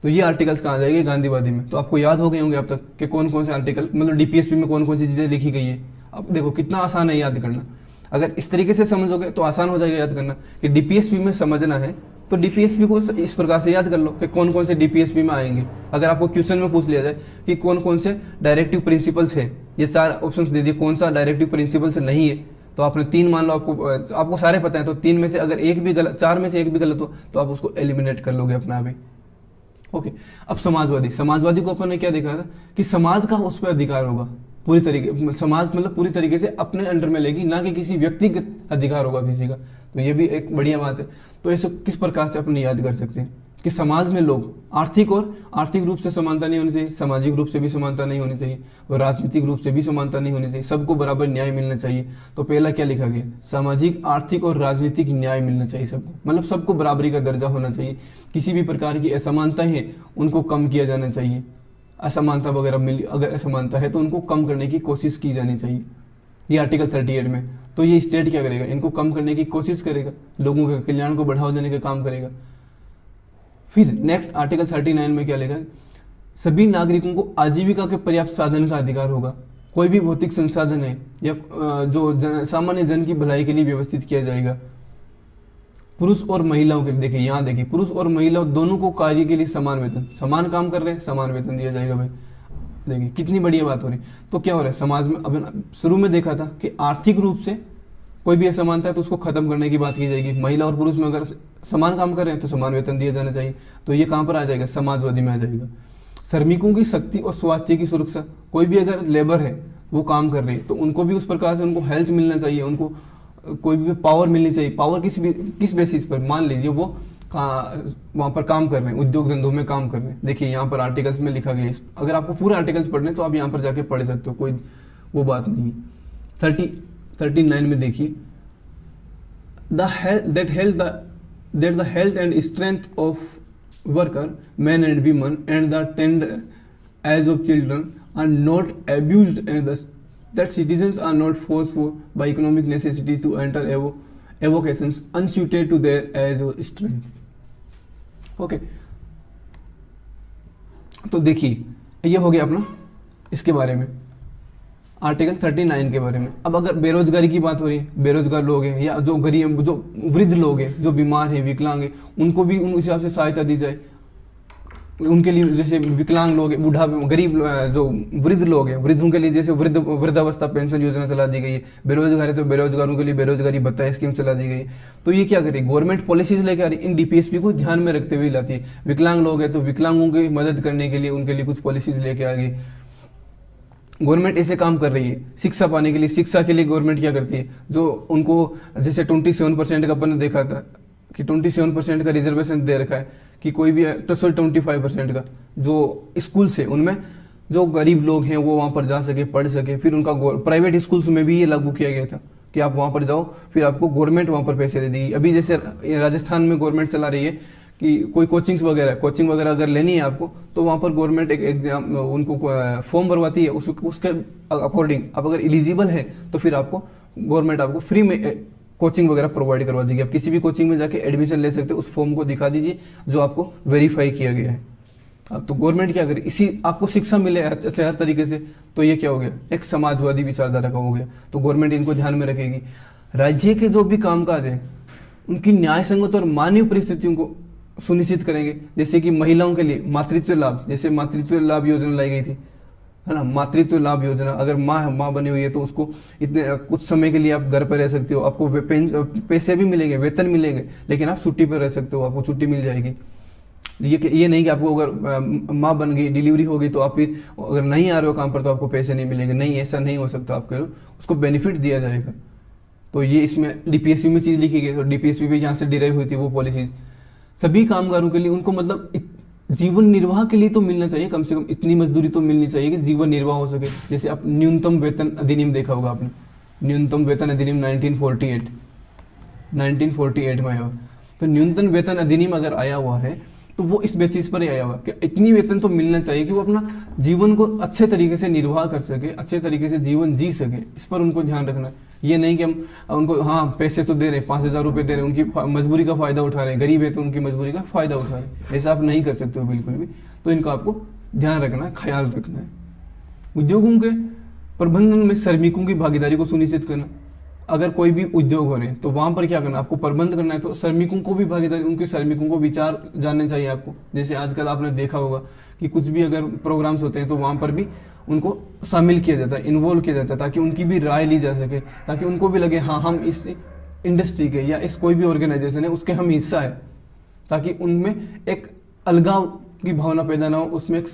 तो ये आर्टिकल्स कहाँ जाएंगे? गांधीवादी में। तो आपको याद हो गए होंगे अब तक कि कौन कौन से आर्टिकल, मतलब डीपीएसपी में कौन कौन सी चीजें लिखी गई है। अब देखो कितना आसान है याद करना। अगर इस तरीके से समझोगे तो आसान हो जाएगा याद करना कि डीपीएसपी में समझना है तो डीपीएसपी को इस प्रकार से याद कर लो कि कौन कौन से डीपीएसपी में आएंगे। अगर आपको क्वेश्चन में पूछ लिया जाए कि कौन कौन से डायरेक्टिव प्रिंसिपल्स है, ये 4 ऑप्शंस दे दिए, कौन सा डायरेक्टिव प्रिंसिपल्स नहीं है, तो आपने 3 मान लो, आपको सारे पता है, तो 3 में से अगर एक भी गलत, 4 में से एक भी गलत हो तो आप उसको एलिमिनेट कर लोगे अपना भी। ओके, अब समाजवादी को अपन ने क्या देखा था कि समाज का उस पर अधिकार होगा पूरी तरीके, समाज मतलब पूरी तरीके से अपने अंडर में लेगी, ना कि किसी व्यक्तिगत अधिकार होगा किसी का। तो ये भी एक बढ़िया बात है। तो इसे किस प्रकार से अपन याद कर सकते हैं कि समाज में लोग आर्थिक रूप से समानता नहीं होनी चाहिए, सामाजिक रूप से भी समानता नहीं होनी चाहिए और राजनीतिक रूप से भी समानता नहीं होनी चाहिए, सबको बराबर न्याय मिलना चाहिए। तो पहला क्या लिखा गया? सामाजिक, आर्थिक और राजनीतिक न्याय मिलना चाहिए सबको, मतलब सबको बराबरी का दर्जा होना चाहिए। किसी भी प्रकार की असमानताएं हैं उनको कम किया जाना चाहिए। असमानता वगैरह मिली, अगर असमानता है तो उनको कम करने की कोशिश की जानी चाहिए। ये आर्टिकल 38 में। तो ये स्टेट क्या करेगा? इनको कम करने की कोशिश करेगा, लोगों के कल्याण को बढ़ावा देने का काम करेगा। फिर नेक्स्ट आर्टिकल 39 में क्या लिखा? सभी नागरिकों को आजीविका के पर्याप्त साधन का अधिकार होगा। कोई भी भौतिक संसाधन है या जो सामान्य जन की भलाई के लिए व्यवस्थित किया जाएगा। पुरुष और महिलाओं के लिए, देखिए यहाँ देखिए, पुरुष और महिला दोनों को कार्य के लिए समान वेतन, समान काम कर रहे हैं समान वेतन दिया जाएगा भाई। देखिए कितनी बढ़िया बात हो रही। तो क्या हो रहा है समाज में? अब शुरू में देखा था कि आर्थिक रूप से कोई भी असमानता है तो उसको खत्म करने की बात की जाएगी। महिला और पुरुष में अगर समान काम कर रहे हैं तो समान वेतन दिया जाना चाहिए। तो ये कहाँ पर आ जाएगा? समाजवादी में आ जाएगा। श्रमिकों की शक्ति और स्वास्थ्य की सुरक्षा, कोई भी अगर लेबर है वो काम कर रही है तो उनको भी उस प्रकार से उनको हेल्थ मिलना चाहिए, उनको कोई भी पावर मिलनी चाहिए। पावर किस बेसिस पर? मान लीजिए वो वहां पर काम कर रहे हैं, उद्योग धंधों में काम कर रहे हैं। देखिए यहाँ पर आर्टिकल्स में लिखा गया है। अगर आपको पूरे आर्टिकल्स पढ़ने तो आप यहाँ पर जाके पढ़ सकते हो, कोई वो बात नहीं है। 39 में देखिए, that the health and strength of worker, men and women, and the tender age of children are not abused, and that citizens are not forced by economic necessities to enter avocations unsuited to their age or strength. Okay, तो देखिए ये हो गया अपना इसके बारे में, आर्टिकल 39 के बारे में। अब अगर बेरोजगारी की बात हो रही है, बेरोजगार लोग हैं या जो गरीब, जो वृद्ध लोग हैं, जो बीमार हैं, विकलांग हैं, उनको भी उन हिसाब से सहायता दी जाए। उनके लिए जैसे विकलांग लोग हैं, बूढ़ा, गरीब, जो वृद्ध लोग हैं, वृद्धों के लिए जैसे वृद्धावस्था पेंशन योजना चला दी गई है। बेरोजगार है तो बेरोजगारों के लिए बेरोजगारी भत्ता स्कीम चला दी गई है। तो ये क्या करें? गवर्नमेंट पॉलिसीज लेके आ रही, इन डीपीएसपी को ध्यान में रखते हुए लाती है। विकलांग लोग हैं तो विकलांगों की मदद करने के लिए उनके लिए कुछ पॉलिसीज लेके आ गई। गवर्नमेंट ऐसे काम कर रही है। शिक्षा पाने के लिए, शिक्षा के लिए गवर्नमेंट क्या करती है? जो उनको जैसे 27% का अपन ने देखा था कि 27% का रिजर्वेशन दे रखा है कि कोई भी 25% का जो स्कूल से उनमें जो गरीब लोग हैं वो वहाँ पर जा सके, पढ़ सके। फिर उनका प्राइवेट स्कूल्स में भी ये लागू किया गया था कि आप वहाँ पर जाओ, फिर आपको गवर्नमेंट वहाँ पर पैसे दे देगी। अभी जैसे राजस्थान में गवर्नमेंट चला रही है कि कोई कोचिंग वगैरह अगर लेनी है आपको, तो वहाँ पर गवर्नमेंट एक एग्जाम उनको फॉर्म भरवाती है, उसके अकॉर्डिंग आप अगर एलिजिबल है तो फिर आपको गवर्नमेंट आपको फ्री में कोचिंग वगैरह प्रोवाइड करवा देगी। आप किसी भी कोचिंग में जाके एडमिशन ले सकते हो, उस फॉर्म को दिखा दीजिए जो आपको वेरीफाई किया गया है। तो गवर्नमेंट क्या करे, इसी आपको शिक्षा मिले अच्छा हर तरीके से, तो ये क्या हो गया, एक समाजवादी विचारधारा का हो गया। तो गवर्नमेंट इनको ध्यान में रखेगी। राज्य के जो भी कामकाज है उनकी न्याय संगत और मानवीय परिस्थितियों को सुनिश्चित करेंगे। जैसे कि महिलाओं के लिए मातृत्व लाभ, जैसे मातृत्व लाभ योजना लाई गई थी, है ना, मातृत्व लाभ योजना। अगर माँ बनी हुई है तो उसको इतने कुछ समय के लिए आप घर पर रह सकते हो, आपको पैसे भी मिलेंगे, वेतन मिलेंगे, लेकिन आप छुट्टी पर रह सकते हो, आपको छुट्टी मिल जाएगी। ये नहीं कि आपको अगर माँ बन गई, डिलीवरी हो गई, तो आप फिर अगर नहीं आ रहे हो काम पर तो आपको पैसे नहीं मिलेंगे। नहीं, ऐसा नहीं हो सकता, आपको उसको बेनिफिट दिया जाएगा। तो ये इसमें डीपीएसपी में चीज़ लिखी गई, तो डीपीएसपी भी यहाँ से डिराइव हुई थी वो पॉलिसीज। सभी कामगारों के लिए उनको मतलब जीवन निर्वाह के लिए तो मिलना चाहिए, कम से कम इतनी मजदूरी तो मिलनी चाहिए कि जीवन निर्वाह हो सके। जैसे आप न्यूनतम वेतन अधिनियम देखा होगा आपने, न्यूनतम वेतन अधिनियम 1948 में आया हुआ। तो न्यूनतम वेतन अधिनियम अगर आया हुआ है तो वो इस बेसिस पर ही आया हुआ कि इतनी वेतन तो मिलना चाहिए कि वो अपना जीवन को अच्छे तरीके से निर्वाह कर सके, अच्छे तरीके से जीवन जी सके। इस पर उनको ध्यान रखना है। ये नहीं कि हम उनको हाँ पैसे तो दे रहे हैं, 5,000 रुपये दे रहे हैं, उनकी मजबूरी का फायदा उठा रहे हैं, गरीब है तो उनकी मजबूरी का फायदा उठा रहे हैं। ऐसा आप नहीं कर सकते हो बिल्कुल भी। तो इनका आपको ध्यान रखना है, ख्याल रखना है। उद्योगों के प्रबंधन में श्रमिकों की भागीदारी को सुनिश्चित करना। अगर कोई भी उद्योग हो रहे हैं तो वहां पर क्या करना, आपको प्रबंध करना है, तो श्रमिकों को भी भागीदारी, उनके श्रमिकों को विचार जानने चाहिए आपको। जैसे आजकल आपने देखा होगा कि कुछ भी अगर प्रोग्राम्स होते हैं तो वहां पर भी उनको शामिल किया जाता है, इन्वॉल्व किया जाता है, ताकि उनकी भी राय ली जा सके, ताकि उनको भी लगे हाँ हम इस इंडस्ट्री के या इस कोई भी ऑर्गेनाइजेशन है उसके हम हिस्सा है, ताकि उनमें एक अलगाव की भावना पैदा ना हो, उसमें एक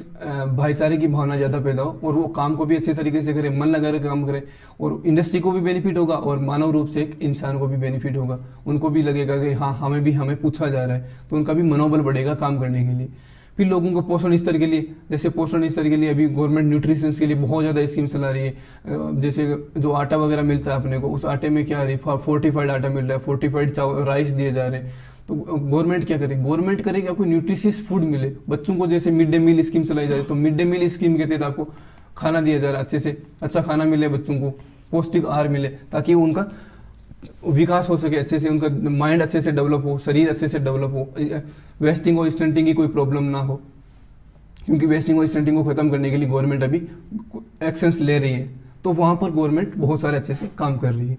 भाईचारे की भावना ज़्यादा पैदा हो, और वो काम को भी अच्छे तरीके से करे, मन लगा कर काम करे, और इंडस्ट्री को भी बेनिफिट होगा और मानव रूप से एक इंसान को भी बेनिफिट होगा। उनको भी लगेगा कि हाँ हमें पूछा जा रहा है, तो उनका भी मनोबल बढ़ेगा काम करने के लिए। फिर लोगों को पोषण स्तर के लिए, जैसे पोषण स्तर के लिए अभी गवर्नमेंट न्यूट्रिशन के लिए बहुत ज़्यादा स्कीम चला रही है। जैसे जो आटा वगैरह मिलता है अपने को, उस आटे में क्या है, फोर्टिफाइड आटा मिल रहा है, फोर्टिफाइड राइस दिए जा रहे हैं। तो गवर्नमेंट क्या करे, गवर्नमेंट करेगी आपको न्यूट्रिशियस फूड मिले बच्चों को। जैसे मिड डे मील स्कीम चलाई जा रही है, तो मिड डे मील स्कीम के तहत आपको खाना दिया जा रहा है, अच्छे से अच्छा खाना मिले बच्चों को, पौष्टिक आहार मिले, ताकि उनका विकास हो सके, अच्छे से उनका माइंड अच्छे से डेवलप हो, शरीर अच्छे से डेवलप हो, वेस्टिंग और स्टंटिंग की कोई प्रॉब्लम ना हो। क्योंकि वेस्टिंग और स्टंटिंग को खत्म करने के लिए गवर्नमेंट अभी एक्शंस ले रही है, तो वहां पर गवर्नमेंट बहुत सारे अच्छे से काम कर रही है।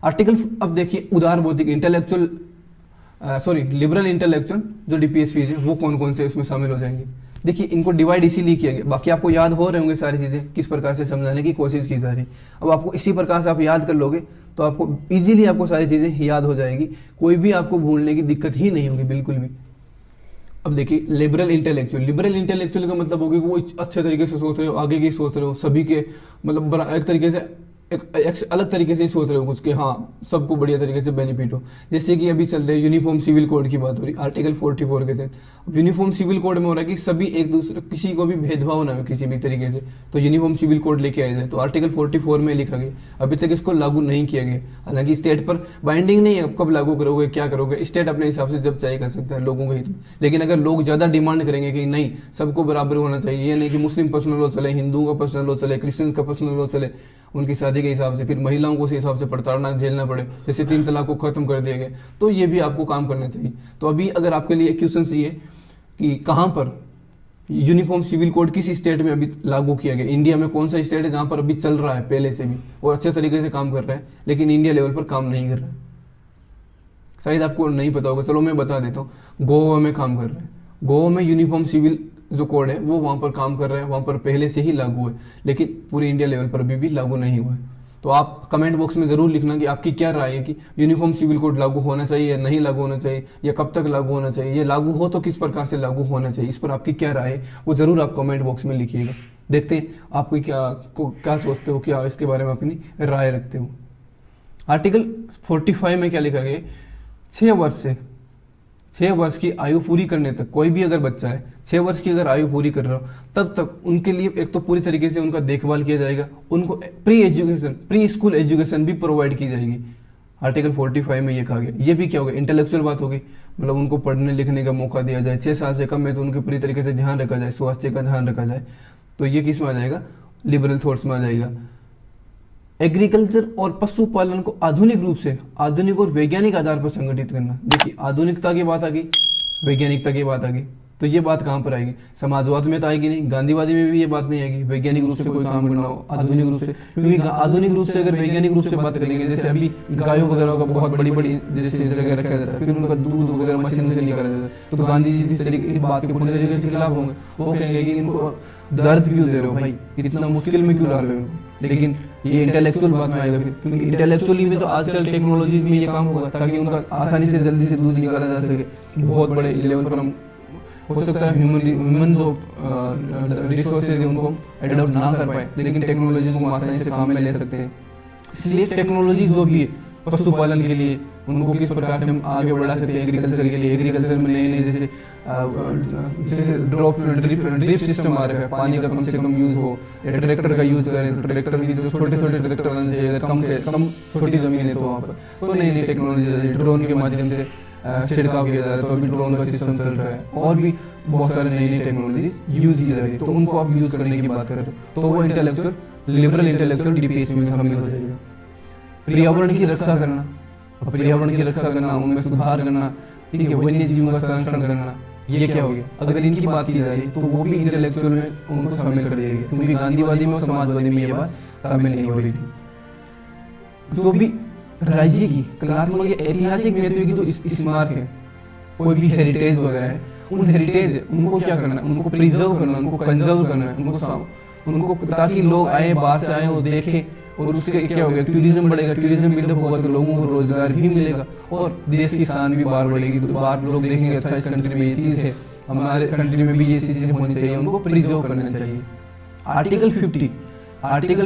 आर्टिकल अब देखिए, उदार बौद्धिक इंटेलेक्चुअल लिबरल इंटेलेक्चुअल जो डीपीएसपी है वो कौन कौन से इसमें शामिल हो जाएंगे। देखिए इनको डिवाइड इसीलिए किया गया, बाकी आपको याद हो रहे होंगे सारी चीज़ें किस प्रकार से समझाने की कोशिश की जा रही है। अब आपको इसी प्रकार से आप याद कर लोगे तो आपको इजीली आपको सारी चीज़ें याद हो जाएगी, कोई भी आपको भूलने की दिक्कत ही नहीं होगी बिल्कुल भी। अब देखिए लिबरल इंटेलेक्चुअल का मतलब होगा कि वो अच्छे तरीके से सोच रहे हो, आगे की सोच रहे हो, सभी के मतलब एक तरीके से एक अलग तरीके से सोच रहे हो कुछ कि हाँ सबको बढ़िया तरीके से बेनिफिट हो। जैसे कि अभी चल रहे यूनिफॉर्म सिविल कोड की बात हो रही, आर्टिकल 44 के तहत यूनिफॉर्म सिविल कोड में हो रहा है कि सभी एक दूसरे, किसी को भी भेदभाव ना हो किसी भी तरीके से, तो यूनिफॉर्म सिविल कोड लेके आए जाए। तो आर्टिकल 44 में लिखा गया, अभी तक इसको लागू नहीं किया गया। हालांकि स्टेट पर बाइंडिंग नहीं है, अब कब लागू करोगे क्या करोगे, स्टेट अपने हिसाब से जब चाहे कर सकता है लोगों के हित में। लेकिन अगर लोग ज़्यादा डिमांड करेंगे कि नहीं सबको बराबर होना चाहिए, ये नहीं कि मुस्लिम पर्सनल लॉ चले, हिंदुओं का पर्सनल लॉ चले, क्रिश्चियंस का पर्सनल लॉ चले उनकी शादी के हिसाब से, फिर महिलाओं को उस हिसाब से प्रताड़ना झेलना पड़े, जैसे 3 तलाक को खत्म कर दिया गया, तो ये भी आपको काम करना चाहिए। तो अभी अगर आपके लिए क्वेश्चन ये कि कहाँ पर यूनिफॉर्म सिविल कोड किस स्टेट में अभी लागू किया गया, इंडिया में कौन सा स्टेट है जहाँ पर अभी चल रहा है पहले से भी और अच्छे तरीके से काम कर रहा है, लेकिन इंडिया लेवल पर काम नहीं कर रहा है। शायद आपको नहीं पता होगा, चलो मैं बता देता हूँ। गोवा में काम कर रहा है, गोवा में यूनिफॉर्म सिविल जो कोड है वो वहाँ पर काम कर रहा है, वहाँ पर पहले से ही लागू है, लेकिन पूरे इंडिया लेवल पर अभी भी लागू नहीं हुआ है। तो आप कमेंट बॉक्स में ज़रूर लिखना कि आपकी क्या राय है कि यूनिफॉर्म सिविल कोड लागू होना चाहिए या नहीं लागू होना चाहिए, या कब तक लागू होना चाहिए, ये लागू हो तो किस प्रकार से लागू होना चाहिए, इस पर आपकी क्या राय है वो ज़रूर आप कमेंट बॉक्स में लिखिएगा। देखते हैं आपकी क्या सोचते हो, क्या इसके बारे में अपनी राय रखते हो। आर्टिकल 45 में क्या लिखा गया, 6 वर्ष से 6 वर्ष की आयु पूरी करने तक कोई भी अगर बच्चा है 6 वर्ष की अगर आयु पूरी कर रहा हो तब तक उनके लिए एक तो पूरी तरीके से उनका देखभाल किया जाएगा, उनको प्री स्कूल एजुकेशन भी प्रोवाइड की जाएगी। आर्टिकल 45 में ये कहा गया। ये भी क्या होगा, इंटेलेक्चुअल बात होगी, मतलब उनको पढ़ने लिखने का मौका दिया जाए। 6 साल से कम है तो उनके पूरी तरीके से ध्यान रखा जाए, स्वास्थ्य का ध्यान रखा जाए। तो ये किस में आ जाएगा, लिबरल थॉट्स में आ जाएगा। एग्रीकल्चर और पशुपालन को आधुनिक रूप से, आधुनिक और वैज्ञानिक आधार पर संगठित करना। देखिए आधुनिकता की बात आ गई, वैज्ञानिकता की बात आ गई, तो ये बात कहाँ पर आएगी, समाजवाद में तो आएगी नहीं, गांधीवादी में भी ये बात नहीं आएगी। वैज्ञानिक रूप से कोई काम करना हो आधुनिक रूप से, क्योंकि आधुनिक रूप से अगर वैज्ञानिक रूप से बात करेंगे, जैसे अभी गायों वगैरह का बहुत बड़ी बड़ी जैसे जगह रखा जाता है, फिर उनका दूध वगैरह मशीन से निकाला जाता है, तो गांधी जी इस तरीके इस बात के पूरी तरीके से खिलाफ होंगे। वो कहेंगे कि इनको दर्द क्यों दे रहे हो भाई, इतना मुश्किल में क्यों डाल रहे हो इनको। लेकिन ये इंटेलेक्चुअल बात में आएगा फिर, क्योंकि इंटेलेक्चुअली में तो आजकल टेक्नोलॉजीज में ये काम होगा ताकि उनका आसानी से जल्दी से दूध निकाला जा सके। बहुत बड़े लेवल पर हम हो सकता है ह्यूमन जो रिसोर्सेज है उनको एडॉप्ट ना कर पाए, लेकिन टेक्नोलॉजीज को आसानी से काम में ले सकते हैं। इसलिए टेक्नोलॉजी जो भी है पशुपालन के लिए उनको किस प्रकार से हम आगे बढ़ा सकते हैं। एग्रीकल्चर के लिए, एग्रीकल्चर में नए नए जैसे ड्रिप सिस्टम आ रहा है, पानी का कम से कम यूज हो, ट्रैक्टर का यूज करें, तो ट्रैक्टर की जो छोटे छोटे ट्रैक्टर आने चाहिए, अगर कम छोटी जमीन है तो वहाँ पर तो नई नई टेक्नोलॉजी, ड्रोन के माध्यम से छिड़काव किया जा रहा है, तो अभी ड्रोन का सिस्टम चल रहा है, और भी बहुत सारे नई नई टेक्नोलॉजीज यूज की जा रही है, तो उनको आप यूज करने की बात कर रहे हो, तो वो इंटेलेक्चुअल, लिबरल इंटेलेक्चुअल डीपीएसपी में शामिल हो जाएगा। पर्यावरण की रक्षा करना, पर्यावरण की रक्षा करना, उनमें सुधार करना, ठीक है, वन्य जीवों का संरक्षण करना, ये क्या हो गया। अगर इनकी बात की जाए तो वो भी इंटेलेक्चुअल में उनको शामिल कर दिया गया, क्योंकि गांधीवादी में और समाजवादी में ये बात शामिल नहीं हो रही थी। जो भी राज्य की कलात्मक या ऐतिहासिक महत्व की जो स्मारक है, कोई भी हेरिटेज वगैरह है, उन हेरिटेज उनको क्या करना है, उनको प्रिजर्व करना, उनको कंजर्व करना है, उनको ताकि लोग आए, बाहर से आए, वो देखें, और उसके क्या होगा, टूरिज्म बढ़ेगा, टूरिज्म बिल्डअप होगा तो लोगों को रोजगार भी मिलेगा और देश की शान भी बाहर बढ़ेगी। तो बाहर लोग देखेंगे अच्छा इस कंट्री में ये चीज़ है, हमारे कंट्री में भी ये चीज़ें होनी चाहिए, उनको प्रिजर्व करना चाहिए। आर्टिकल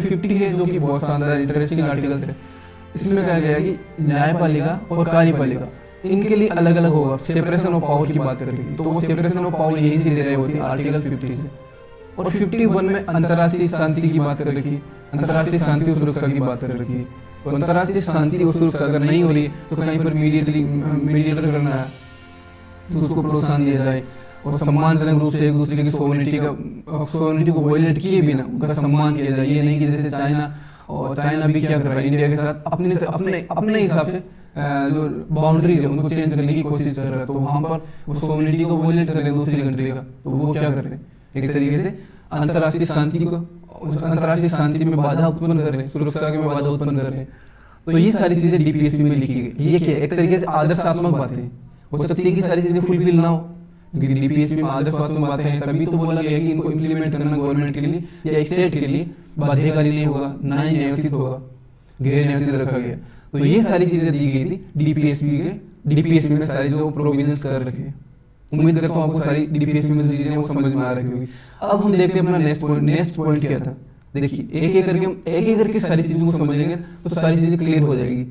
50 है जो कि बहुत शानदार इंटरेस्टिंग आर्टिकल है। इसमें कहा गया है कि न्यायपालिका और कार्यपालिका इनके लिए अलग अलग होगा। सेपरेशन ऑफ पावर की बात करेंगे तो वो सेपरेशन ऑफ पावर यही से दे रहे होती है आर्टिकल 50 से। और 51 में अंतर्राष्ट्रीय शांति की बात कर रखी, अंतर्राष्ट्रीय शांति और सुरक्षा की बात कर रखी है। तो अंतर्राष्ट्रीय शांति और सुरक्षा अगर नहीं हो रही तो कहीं पर मीडिएटर करना है तो उसको प्रोत्साहन दिया जाए, और सम्मानजनक रूप से एक दूसरे की सोवरेनिटी को वायलेट किए बिना उनका सम्मान किया जाए। ये नहीं कि जैसे चाइना भी क्या कर रहा है इंडिया के साथ अपने हिसाब से जो बाउंड्रीज है उनको चेंज करने की कोशिश कर रहा है, तो वहाँ पर वो सोवरेनिटी को वायलेट कर रहे हैं दूसरी कंट्री का, तो वो क्या कर रहे हैं, एक तरीके से अंतर्राष्ट्रीय शांति में बाधा उत्पन्न कर रहे हैं, सुरक्षा में बाधा उत्पन्न कर रहे हैं। तो ये सारी चीजें डीपीएसपी में लिखी गई। ये क्या एक तरीके से आदर्शात्मक बातें हो सकती है कि सारी चीजें फुलफिल ना हो, क्योंकि डीपीएसपी में आदर्शात्मक बातें हैं, तभी तो बोला गया है कि इनको इम्प्लीमेंट करना गवर्नमेंट के लिए या स्टेट के लिए बाध्यकारी नहीं होगा, ना ही न्यायोचित होगा, गैर न्यायोचित रखा गया। तो ये सारी चीजें दी गई थी डीपीएसपी में सारी जो प्रोविजंस कर रखे हैं। उम्मीद करता हूँ आपको सारी डीपीएसपी में जो चीजें वो समझ में आ रही होगी। अब हम देखते हैं अपना नेक्स्ट पॉइंट क्या था। देखिए एक एक करके सारी चीजों को समझेंगे तो सारी चीजें क्लियर हो जाएगी।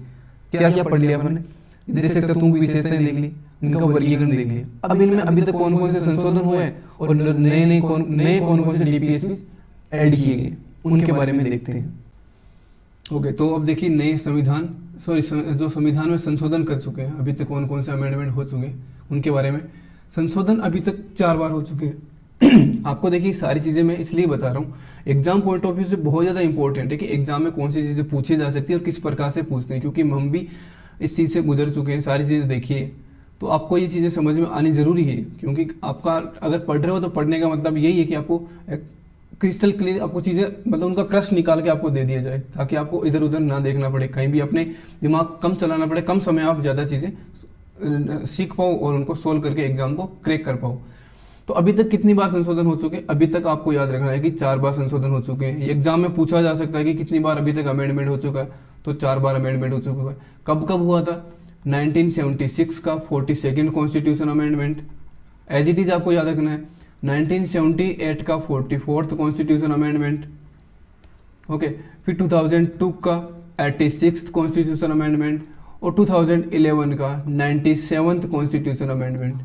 क्या क्या पढ़ लिया हमने, देख सकते तुम विशेषताएं देख ली, इनका वर्गीकरण देख लिया। अब इनमें अभी तक कौन कौन से संशोधन हुए और नए कौन से डीपीएसपी ऐड किए गए उनके बारे में देखते हैं। ओके, तो अब देखिए नए जो संविधान में संशोधन कर चुके हैं, अभी तक कौन कौन से अमेंडमेंट हो चुके हैं उनके बारे में। संशोधन अभी तक 4 बार हो चुके हैं। आपको देखिए सारी चीज़ें मैं इसलिए बता रहा हूँ, एग्जाम पॉइंट ऑफ व्यू से बहुत ज़्यादा इंपॉर्टेंट है कि एग्जाम में कौन सी चीज़ें पूछी जा सकती है और किस प्रकार से पूछते हैं, क्योंकि हम भी इस चीज़ से गुजर चुके हैं, सारी चीज़ें देखिए, तो आपको ये चीज़ें समझ में आनी जरूरी है। क्योंकि आपका अगर पढ़ रहे हो तो पढ़ने का मतलब यही है कि आपको क्रिस्टल क्लियर आपको चीज़ें मतलब उनका क्रश निकाल के आपको दे दिया जाए, ताकि आपको इधर उधर ना देखना पड़े, कहीं भी अपने दिमाग कम चलाना पड़े, कम समय आप ज़्यादा चीज़ें सीख पाओ और उनको सोल्व करके एग्जाम को क्रैक कर पाओ। तो अभी तक कितनी बार संशोधन हो चुके हैं, अभी तक आपको याद रखना है कि 4 बार संशोधन हो चुके हैं। एग्जाम में पूछा जा सकता है कि कितनी बार अभी तक अमेंडमेंट हो चुका है, तो 4 बार अमेंडमेंट हो चुका है। कब हुआ था, 1976 का 42nd constitution amendment, as it is आपको याद रखना है। 1978 का 44th कॉन्स्टिट्यूशन अमेंडमेंट, ओके, फिर 2002 का 86th कॉन्स्टिट्यूशन अमेंडमेंट, और 2011 का 97th कॉन्स्टिट्यूशन अमेंडमेंट।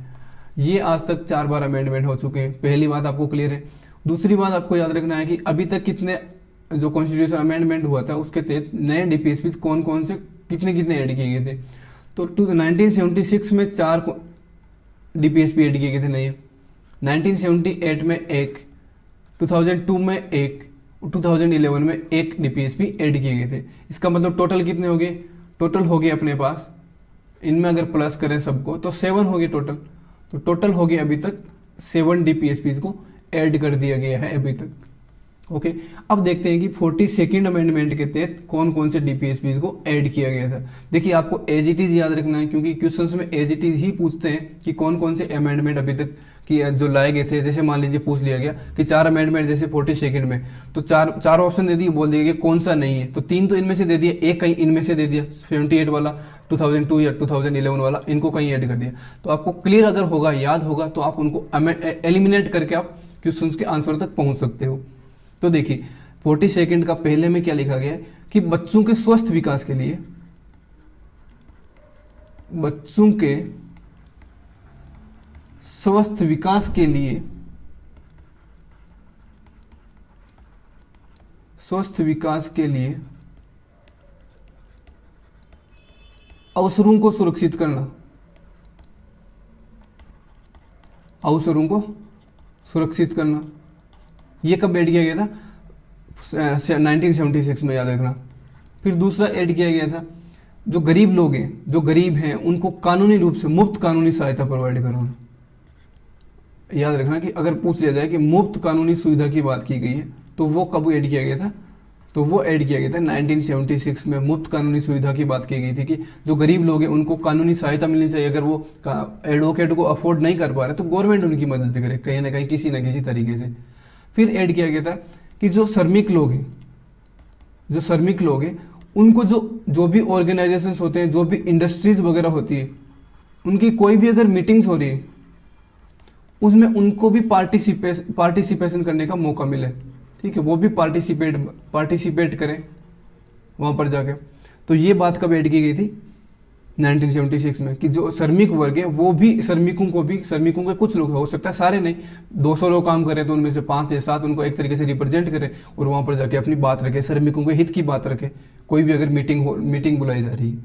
ये आज तक 4 बार अमेंडमेंट हो चुके हैं। पहली बात आपको क्लियर है। दूसरी बात आपको याद रखना है कि अभी तक कितने जो कॉन्स्टिट्यूशन अमेंडमेंट हुआ था उसके तहत नए डीपीएसपी कौन कौन से कितने कितने ऐड किए गए थे। तो 1976 में 4 डीपीएसपी ऐड किए गए थे नए, 1978 में 1, 2002 में 1, 2011 में 1 डीपीएसपी ऐड किए गए थे। इसका मतलब टोटल कितने हो गए? टोटल हो गए अपने पास, इनमें अगर प्लस करें सबको तो 7 हो गए टोटल। तो टोटल हो गए अभी तक 7 डीपीएसपी को ऐड कर दिया गया है अभी तक। ओके, अब देखते हैं कि 42nd अमेंडमेंट के तहत कौन कौन से डीपीएसपी को ऐड किया गया था। देखिए आपको एज इट इज याद रखना है, क्योंकि क्वेश्चंस में एज इट इज ही पूछते हैं कि कौन कौन से अमेंडमेंट अभी तक कि जो लाए गए थे। जैसे मान लीजिए पूछ लिया गया कि 4 अमेंडमेंट जैसे 42nd में, तो चार ऑप्शन दे दिए, बोल दिया कि कौन सा नहीं है, तो 3 तो इनमें से दे दिया, एक कहीं इनमें से दे दिया, 78 वाला, 2002 या 2011 वाला, इनको कहीं ऐड कर दिया। तो आपको क्लियर अगर होगा, याद होगा, तो आप उनको एलिमिनेट करके आप क्वेश्चन के आंसर तक पहुंच सकते हो। तो देखिए 42nd का पहले में क्या लिखा गया है कि बच्चों के स्वस्थ विकास के लिए, बच्चों के स्वस्थ विकास के लिए, स्वस्थ विकास के लिए अवसरों को सुरक्षित करना, अवसरों को सुरक्षित करना, ये कब ऐड किया गया था? 1976 में, याद रखना। फिर दूसरा ऐड किया गया था जो गरीब लोग हैं, जो गरीब हैं उनको कानूनी रूप से मुफ्त कानूनी सहायता प्रोवाइड करवाना। याद रखना कि अगर पूछ लिया जाए कि मुफ्त कानूनी सुविधा की बात की गई है तो वो कब ऐड किया गया था? तो वो ऐड किया गया था 1976 में। मुफ्त कानूनी सुविधा की बात की गई थी कि जो गरीब लोग हैं उनको कानूनी सहायता मिलनी चाहिए। अगर वो एडवोकेट को अफोर्ड नहीं कर पा रहे तो गवर्नमेंट उनकी मदद करे कहीं ना कहीं, किसी न किसी तरीके से। फिर ऐड किया गया था कि जो श्रमिक लोग हैं, जो श्रमिक लोग हैं उनको जो भी ऑर्गेनाइजेशंस होते हैं, जो भी इंडस्ट्रीज वगैरह होती है, उनकी कोई भी अगर मीटिंग्स हो रही है उसमें उनको भी पार्टिसिपेशन करने का मौका मिले। ठीक है, वो भी पार्टिसिपेट करें वहाँ पर जाके। तो ये बात कब ऐड की गई थी? 1976 में, कि जो श्रमिक वर्ग है वो भी, श्रमिकों के कुछ लोग, हो सकता है सारे नहीं, 200 लोग काम करें तो उनमें से 5 या 7 उनको एक तरीके से रिप्रेजेंट करें और वहाँ पर जाके अपनी बात रखें, श्रमिकों के हित की बात रखें, कोई भी अगर मीटिंग बुलाई जा रही है।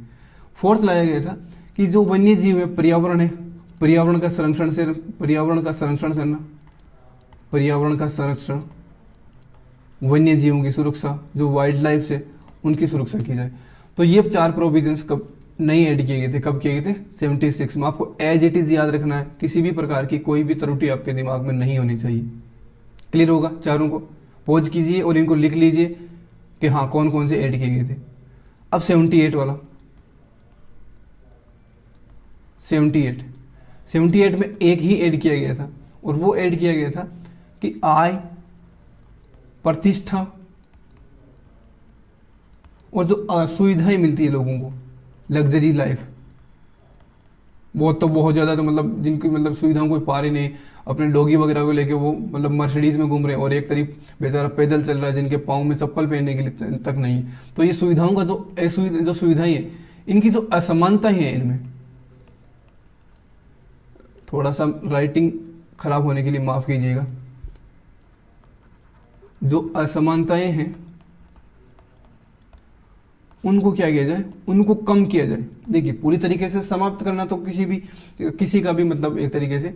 फोर्थ लाया गया था कि जो वन्य जीव है, पर्यावरण है, पर्यावरण का संरक्षण करना, पर्यावरण का संरक्षण, वन्य जीवों की सुरक्षा, जो वाइल्ड लाइफ से उनकी सुरक्षा की जाए। तो ये 4 प्रोविजंस कब नहीं ऐड किए गए थे? कब किए गए थे? 76 में। आपको एज इट इज याद रखना है, किसी भी प्रकार की कोई भी त्रुटि आपके दिमाग में नहीं होनी चाहिए। क्लियर होगा? चारों को पॉज कीजिए और इनको लिख लीजिए कि हाँ कौन कौन से ऐड किए गए थे। अब 78 वाला, 78 में एक ही ऐड किया गया था और वो ऐड किया गया था कि आय, प्रतिष्ठा और जो सुविधाएं मिलती है लोगों को, लग्जरी लाइफ, बहुत ज़्यादा, तो मतलब जिनकी मतलब सुविधाओं कोई पा रही नहीं, अपने डॉगी वगैरह को लेके वो मतलब मर्सिडीज में घूम रहे हैं और एक तरफ बेचारा पैदल चल रहा है जिनके पाँव में चप्पल पहनने के लिए तक नहीं है। तो ये सुविधाओं का जो सुविधाएं हैं, इनकी जो असमानताएं हैं, इनमें थोड़ा सा राइटिंग खराब होने के लिए माफ़ कीजिएगा, जो असमानताएं हैं उनको क्या किया जाए? उनको कम किया जाए। देखिए पूरी तरीके से समाप्त करना तो किसी का भी मतलब एक तरीके से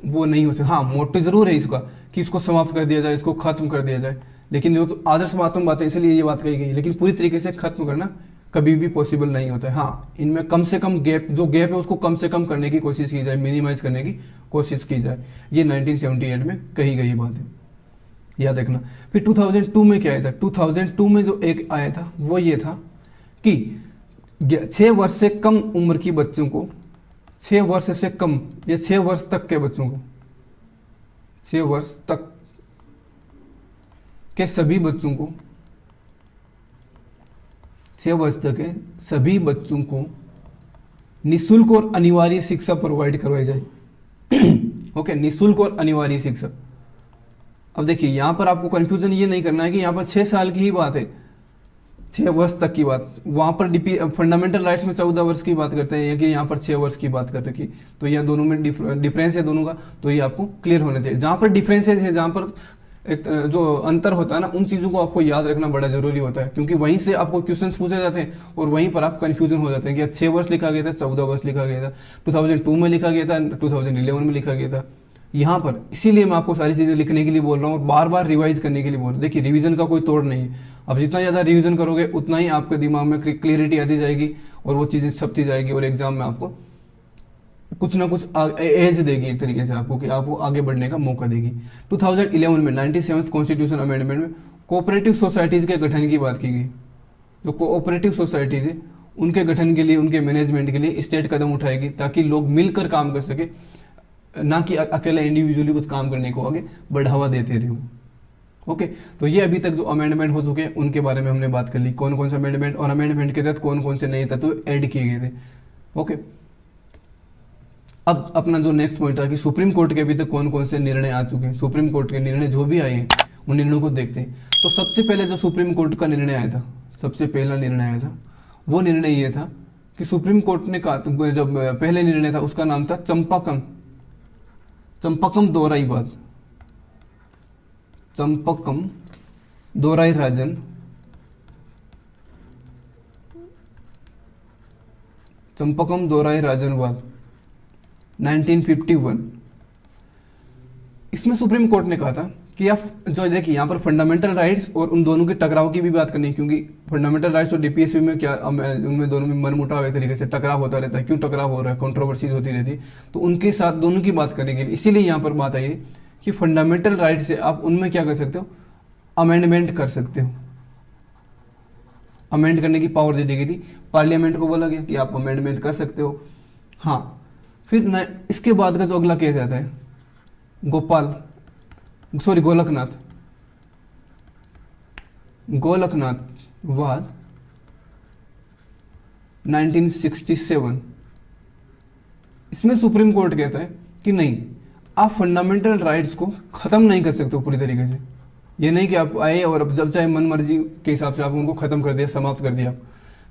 वो नहीं हो सकता। हाँ, मोटिव जरूर है इसका कि इसको समाप्त कर दिया जाए, इसको खत्म कर दिया जाए, लेकिन वो तो आदर्श बात है, इसलिए ये बात कही गई। लेकिन पूरी तरीके से खत्म करना कभी भी पॉसिबल नहीं होता है। हाँ, इनमें कम से कम गैप है उसको कम से कम करने की कोशिश की जाए, मिनिमाइज करने की कोशिश की जाए। ये 1978 में कही गई बात है, याद रखना। फिर 2002 में क्या आया था? 2002 में जो एक आया था वो ये था कि 6 वर्ष से कम उम्र की बच्चों को, 6 वर्ष से कम या 6 वर्ष तक के बच्चों को, 6 वर्ष तक के सभी बच्चों को, 6 वर्ष तक के सभी बच्चों को निःशुल्क और अनिवार्य शिक्षा प्रोवाइड करवाई जाए। ओके, निःशुल्क और अनिवार्य शिक्षा। अब देखिए यहां पर आपको कंफ्यूजन ये नहीं करना है कि यहां पर 6 साल की ही बात है, 6 वर्ष तक की बात, वहाँ पर डीपी फंडामेंटल राइट्स में 14 वर्ष की बात करते हैं, कि यहाँ पर 6 वर्ष की बात कर रखी। तो यह दोनों में डिफरेंस है दोनों का, तो ये आपको क्लियर होना चाहिए। जहाँ पर डिफरेंसेज है, जहाँ पर एक जो अंतर होता है ना, उन चीज़ों को आपको याद रखना बड़ा जरूरी होता है, क्योंकि वहीं से आपको क्वेश्चंस पूछे जाते हैं और वहीं पर आप कंफ्यूजन हो जाते हैं कि 6 वर्ष लिखा गया था, 14 वर्ष लिखा गया था, 2002 में लिखा गया था, 2011 में लिखा गया था यहाँ पर। इसीलिए मैं आपको सारी चीज़ें लिखने के लिए बोल रहा हूँ और बार बार रिवाइज करने के लिए बोल रहा हूँ। देखिए, रिवीजन का कोई तोड़ नहीं है, अब जितना ज़्यादा रिवीजन करोगे उतना ही आपके दिमाग में क्लियरिटी आती जाएगी और वो चीज़ें छपती जाएगी और एग्जाम में आपको कुछ ना कुछ एज देगी एक तरीके से आपको, कि आपको आगे बढ़ने का मौका देगी। 2011 में 97th कॉन्स्टिट्यूशन अमेंडमेंट में कोऑपरेटिव सोसाइटीज़ के गठन की बात की गई। जो कोऑपरेटिव सोसाइटीज़ है उनके गठन के लिए, उनके मैनेजमेंट के लिए स्टेट कदम उठाएगी ताकि लोग मिलकर काम कर सके, ना कि अकेले इंडिविजुअली कुछ काम करने को आगे बढ़ावा देते रहे। ओके, तो ये अभी तक जो अमेंडमेंट हो चुके हैं उनके बारे में हमने बात कर ली, कौन कौन से अमेंडमेंट और अमेंडमेंट के तहत कौन कौन से नए तत्व ऐड किए गए थे। ओके, अब अपना जो नेक्स्ट पॉइंट था कि सुप्रीम कोर्ट के अभी तक कौन कौन से निर्णय आ चुके हैं। सुप्रीम कोर्ट के निर्णय जो भी आए हैं उन निर्णयों को देखते हैं। तो सबसे पहले जो सुप्रीम कोर्ट का निर्णय आया था, सबसे पहला निर्णय आया था, वो निर्णय ये था कि सुप्रीम कोर्ट ने कहा, जब पहले निर्णय था उसका नाम था चंपकम दोराईवाद, चंपकम दोराईराजन, चंपकम दोराईराजनवाद 1951। इसमें सुप्रीम कोर्ट ने कहा था कि आप जो देखिए यहाँ पर फंडामेंटल राइट्स और उन दोनों के टकराव की भी बात करनी है, क्योंकि फंडामेंटल राइट्स और डीपीएसपी में क्या उनमें दोनों में मनमुटाव एक तरीके से टकराव होता रहता है। क्यों टकराव हो रहा है, कंट्रोवर्सीज होती रहती है, तो उनके साथ दोनों की बात करने के लिए इसीलिए यहाँ पर बात आई है कि फंडामेंटल राइट्स से आप उनमें क्या कर सकते हो, अमेंडमेंट कर सकते हो। अमेंड करने की पावर दे दी गई थी, पार्लियामेंट को बोला गया कि आप अमेंडमेंट कर सकते हो। हाँ, फिर इसके बाद का जो अगला केस आता है गोलकनाथ वाद 1967। इसमें सुप्रीम कोर्ट कहता है कि नहीं, आप फंडामेंटल राइट्स को खत्म नहीं कर सकते हो पूरी तरीके से। ये नहीं कि आप आए और अब जब चाहे मन मर्जी के हिसाब से आप उनको खत्म कर दिया, समाप्त कर दिया।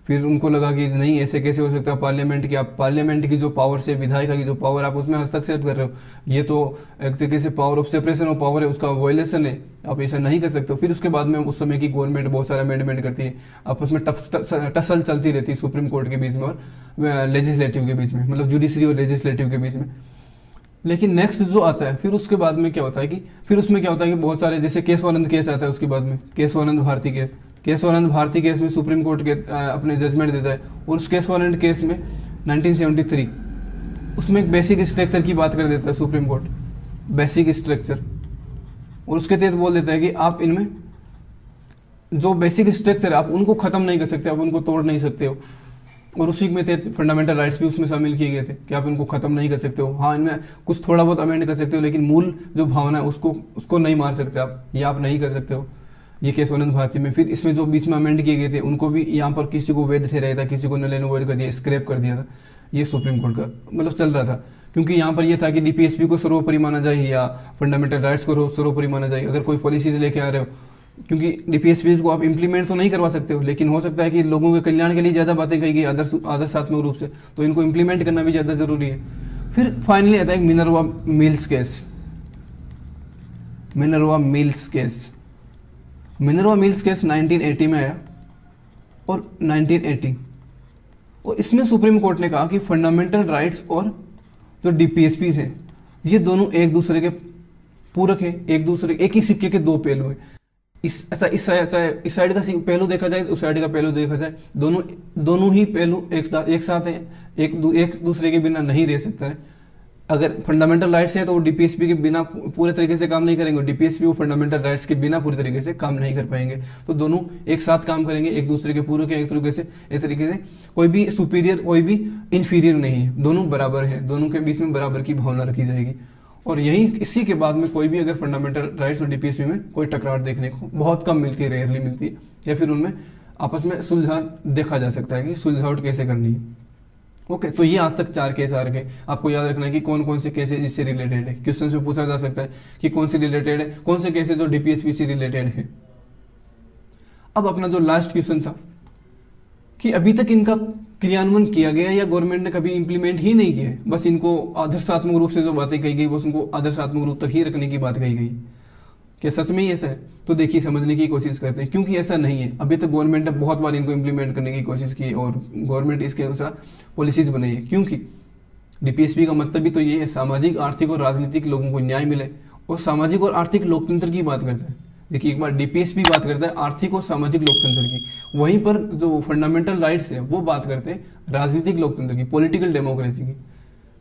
फिर उनको लगा कि नहीं, ऐसे कैसे हो सकता है, पार्लियामेंट की आप पार्लियामेंट की जो पावर से, विधायिका की जो पावर, आप उसमें हस्तक्षेप कर रहे हो, ये तो एक तरीके से power of separation of power है, उसका वायलेशन है, आप ऐसा नहीं कर सकते हो। फिर उसके बाद में उस समय की गवर्नमेंट बहुत सारा अमेंडमेंट करती है, आपस में टसल चलती रहती है सुप्रीम कोर्ट के बीच में और लेजिस्लेटिव के बीच में, मतलब जुडिशरी और लेजिस्लेटिव के बीच में। लेकिन नेक्स्ट जो आता है, फिर उसके बाद में क्या होता है कि फिर उसमें क्या होता है कि बहुत सारे, जैसे केशवानंद केस आता है, उसके बाद में केशवानंद भारती केस में सुप्रीम कोर्ट के अपने जजमेंट देता है। और उस केशवानंद केस में 1973 उसमें एक बेसिक स्ट्रक्चर की बात कर देता है सुप्रीम कोर्ट, बेसिक स्ट्रक्चर, और उसके तहत बोल देता है कि आप इनमें जो बेसिक स्ट्रक्चर है आप उनको खत्म नहीं कर सकते, आप उनको तोड़ नहीं सकते हो। और उसी में तहत फंडामेंटल राइट्स भी उसमें शामिल किए गए थे कि आप इनको खत्म नहीं कर सकते हो। हाँ, इनमें कुछ थोड़ा बहुत अमेंड कर सकते हो, लेकिन मूल जो भावना है उसको नहीं मार सकते आप, ये आप नहीं कर सकते हो। ये केशवानंद भारती में फिर इसमें जो बीच में अमेंड किए गए थे उनको भी यहाँ पर किसी को वैध ठहराया था, किसी को नल एंड वॉइड कर दिया, स्क्रैप कर दिया था। ये सुप्रीम कोर्ट का मतलब चल रहा था, क्योंकि यहाँ पर ये था कि डीपीएसपी को सर्वोपरि माना जाए या फंडामेंटल राइट्स को सर्वोपरि माना जाए। अगर कोई पॉलिसीज लेके आ रहे हो, क्योंकि डीपीएसपी को आप इंप्लीमेंट तो नहीं करवा सकते हो, लेकिन हो सकता है कि लोगों के कल्याण के लिए ज़्यादा बातें कही गई आदर्शात्मक रूप से, तो इनको इंप्लीमेंट करना भी ज़्यादा जरूरी है। फिर फाइनली आता है मिनर्वा मिल्स केस 1980 में आया और 1980, और इसमें सुप्रीम कोर्ट ने कहा कि फंडामेंटल राइट्स और जो डीपीएसपी हैं ये दोनों एक दूसरे के पूरक है, एक ही सिक्के के दो पहलू है। इस साइड का पहलू देखा जाए, उस साइड का पहलू देखा जाए, दोनों ही पहलू एक साथ हैं, एक दूसरे के बिना नहीं रह सकता है। अगर फंडामेंटल राइट्स है तो वो डीपीएसपी के बिना पूरे तरीके से काम नहीं करेंगे, डीपीएसपी वो फंडामेंटल राइट्स के बिना पूरी तरीके से काम नहीं कर पाएंगे। तो दोनों एक साथ काम करेंगे, एक दूसरे के पूरक है, एक तरीके से कोई भी सुपीरियर कोई भी इन्फीरियर नहीं है, दोनों बराबर है, दोनों के बीच में बराबर की भावना रखी जाएगी। और यही इसी के बाद में कोई भी अगर फंडामेंटल राइट्स और डीपीएसपी में कोई टकरार देखने को बहुत कम मिलती है, रेयरली मिलती है, या फिर उनमें आपस में सुलझाव देखा जा सकता है कि सुलझावट कैसे करनी है। ओके, तो ये आज तक 4 केस आ रखे। आपको याद रखना है कि कौन कौन से केसेस इससे रिलेटेड है। क्वेश्चन में पूछा जा सकता है कि कौन से रिलेटेड है, कौन से केसेस जो डीपीएसपी से रिलेटेड है। अब अपना जो लास्ट क्वेश्चन था कि अभी तक इनका क्रियान्वयन किया गया या गवर्नमेंट ने कभी इंप्लीमेंट ही नहीं किया है। बस इनको आदर्शात्मक रूप से जो बातें कही गई बस उनको आदर्शात्मक रूप तक ही रखने की बात कही गई। क्या सच में ही ऐसा है? तो देखिए समझने की कोशिश करते हैं, क्योंकि ऐसा नहीं है। अभी तक गवर्नमेंट ने बहुत बार इनको इंप्लीमेंट करने की कोशिश की और गवर्नमेंट इसके अनुसार पॉलिसीज बनाई है। क्योंकि डीपीएसपी का मतलब भी तो ये है, सामाजिक आर्थिक और राजनीतिक लोगों को न्याय मिले, और सामाजिक और आर्थिक लोकतंत्र की बात करता है। देखिए एक बार डीपीएसपी बात करता है आर्थिक और सामाजिक लोकतंत्र की, वहीं पर जो फंडामेंटल राइट्स है वो बात करते हैं राजनीतिक लोकतंत्र की, पॉलिटिकल डेमोक्रेसी की।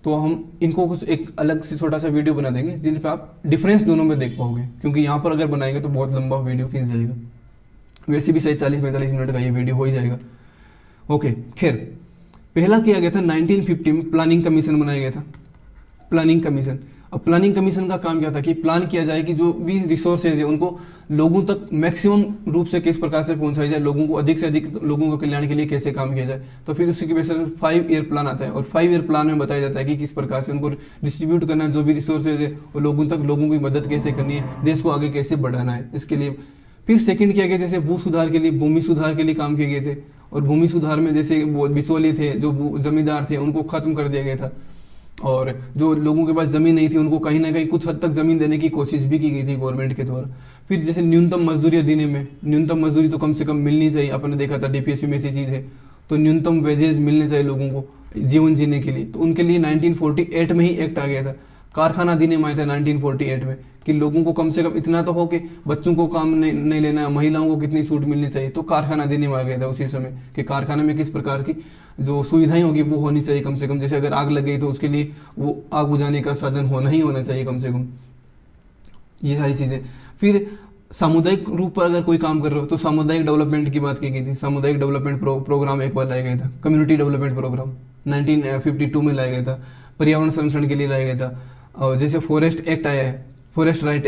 तो हम इनको कुछ एक अलग से छोटा सा वीडियो बना देंगे जिन पे आप डिफरेंस दोनों में देख पाओगे, क्योंकि यहाँ पर अगर बनाएंगे तो बहुत लंबा वीडियो खींच जाएगा। वैसे भी शायद 40-45 मिनट का ये वीडियो हो ही जाएगा। ओके, खैर पहला किया गया था 1950 में प्लानिंग कमीशन बनाया गया था, प्लानिंग कमीशन। अब प्लानिंग कमीशन का काम क्या था कि प्लान किया जाए कि जो भी रिसोर्सेज है उनको लोगों तक मैक्सिमम रूप से किस प्रकार से पहुंचाई जाए, लोगों को अधिक से अधिक लोगों के कल्याण के लिए कैसे काम किया जाए। तो फिर उसकी वजह से 5 ईयर प्लान आता है, और 5 ईयर प्लान में बताया जाता है कि किस प्रकार से उनको डिस्ट्रीब्यूट करना है, जो भी रिसोर्सेज है वो लोगों तक, लोगों की मदद कैसे करनी है, देश को आगे कैसे बढ़ाना है इसके लिए। फिर सेकंड किया गया जैसे भू सुधार के लिए, भूमि सुधार के लिए काम किए गए थे, और भूमि सुधार में जैसे वो बिचौली थे, जो जमींदार थे, उनको खत्म कर दिया गया था, और जो लोगों के पास जमीन नहीं थी उनको कहीं ना कहीं कुछ हद तक जमीन देने की कोशिश भी की गई थी गवर्नमेंट के द्वारा। फिर जैसे न्यूनतम मजदूरी अधिनियम में, न्यूनतम मजदूरी तो कम से कम मिलनी चाहिए, आपने देखा था डीपीएसपी में ऐसी चीज है, तो न्यूनतम वेजेस मिलने चाहिए लोगों को जीवन जीने के लिए। तो उनके लिए 1948 में ही एक्ट आ गया था। कारखाना अधिनियम आया था 1948 में कि लोगों को कम से कम इतना तो हो कि बच्चों को काम नहीं लेना है, महिलाओं को कितनी छूट मिलनी चाहिए। तो कारखाना अधिनियम आ गया था उसी समय कि कारखाने में किस प्रकार की जो सुविधाएं होगी वो होनी चाहिए कम से कम। जैसे अगर आग लग गई तो उसके लिए वो आग बुझाने का साधन होना चाहिए कम से कम, ये सारी चीज़ें। फिर सामुदायिक रूप पर अगर कोई काम कर रहे हो तो सामुदायिक डेवलपमेंट की बात की गई थी। सामुदायिक डेवलपमेंट प्रोग्राम एक बार लाया गया था, कम्युनिटी डेवलपमेंट प्रोग्राम 1952 में लाया गया था। पर्यावरण संरक्षण के लिए लाया गया था। और जैसे फॉरेस्ट एक्ट आया है, फॉरेस्ट राइट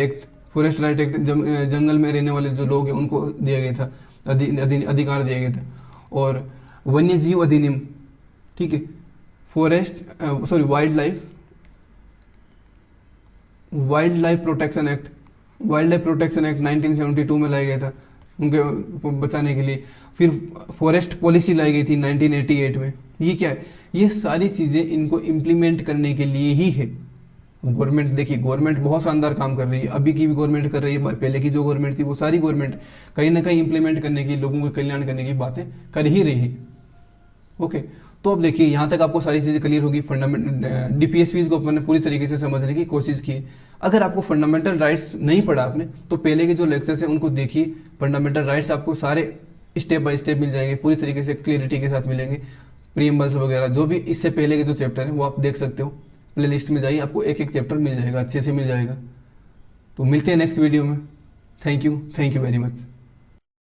एक्ट जंगल में रहने वाले जो लोग हैं उनको दिया गया था, अधिकार दिया गया था। और वन्य जीव अधिनियम, ठीक है, वाइल्ड लाइफ प्रोटेक्शन एक्ट 1972 में लाया गया था उनके बचाने के लिए। फिर फॉरेस्ट पॉलिसी लाई गई थी 1988 में। ये क्या है? ये सारी चीज़ें इनको इम्प्लीमेंट करने के लिए ही है। गवर्नमेंट देखिए, गवर्नमेंट बहुत शानदार काम कर रही है, अभी की भी गवर्नमेंट कर रही है, पहले की जो गवर्नमेंट थी वो सारी गवर्नमेंट कहीं ना कहीं इम्प्लीमेंट करने की, लोगों के कल्याण करने की बातें कर ही रही है। ओके, तो अब देखिए यहाँ तक आपको सारी चीज़ें क्लियर होगी। फंडामेंटल डीपीएसपीज को अपने पूरी तरीके से समझने की कोशिश की। अगर आपको फंडामेंटल राइट्स नहीं पढ़ा आपने तो पहले के जो लेक्चर्स हैं उनको देखिए। फंडामेंटल राइट्स आपको सारे स्टेप बाय स्टेप मिल जाएंगे, पूरी तरीके से क्लियरिटी के साथ मिलेंगे। प्रीएम्बल्स वगैरह जो भी इससे पहले के जो चैप्टर हैं वो आप देख सकते हो, प्ले लिस्ट में जाइए, आपको एक एक चैप्टर मिल जाएगा, अच्छे से मिल जाएगा। तो मिलते हैं नेक्स्ट वीडियो में। Thank you very much.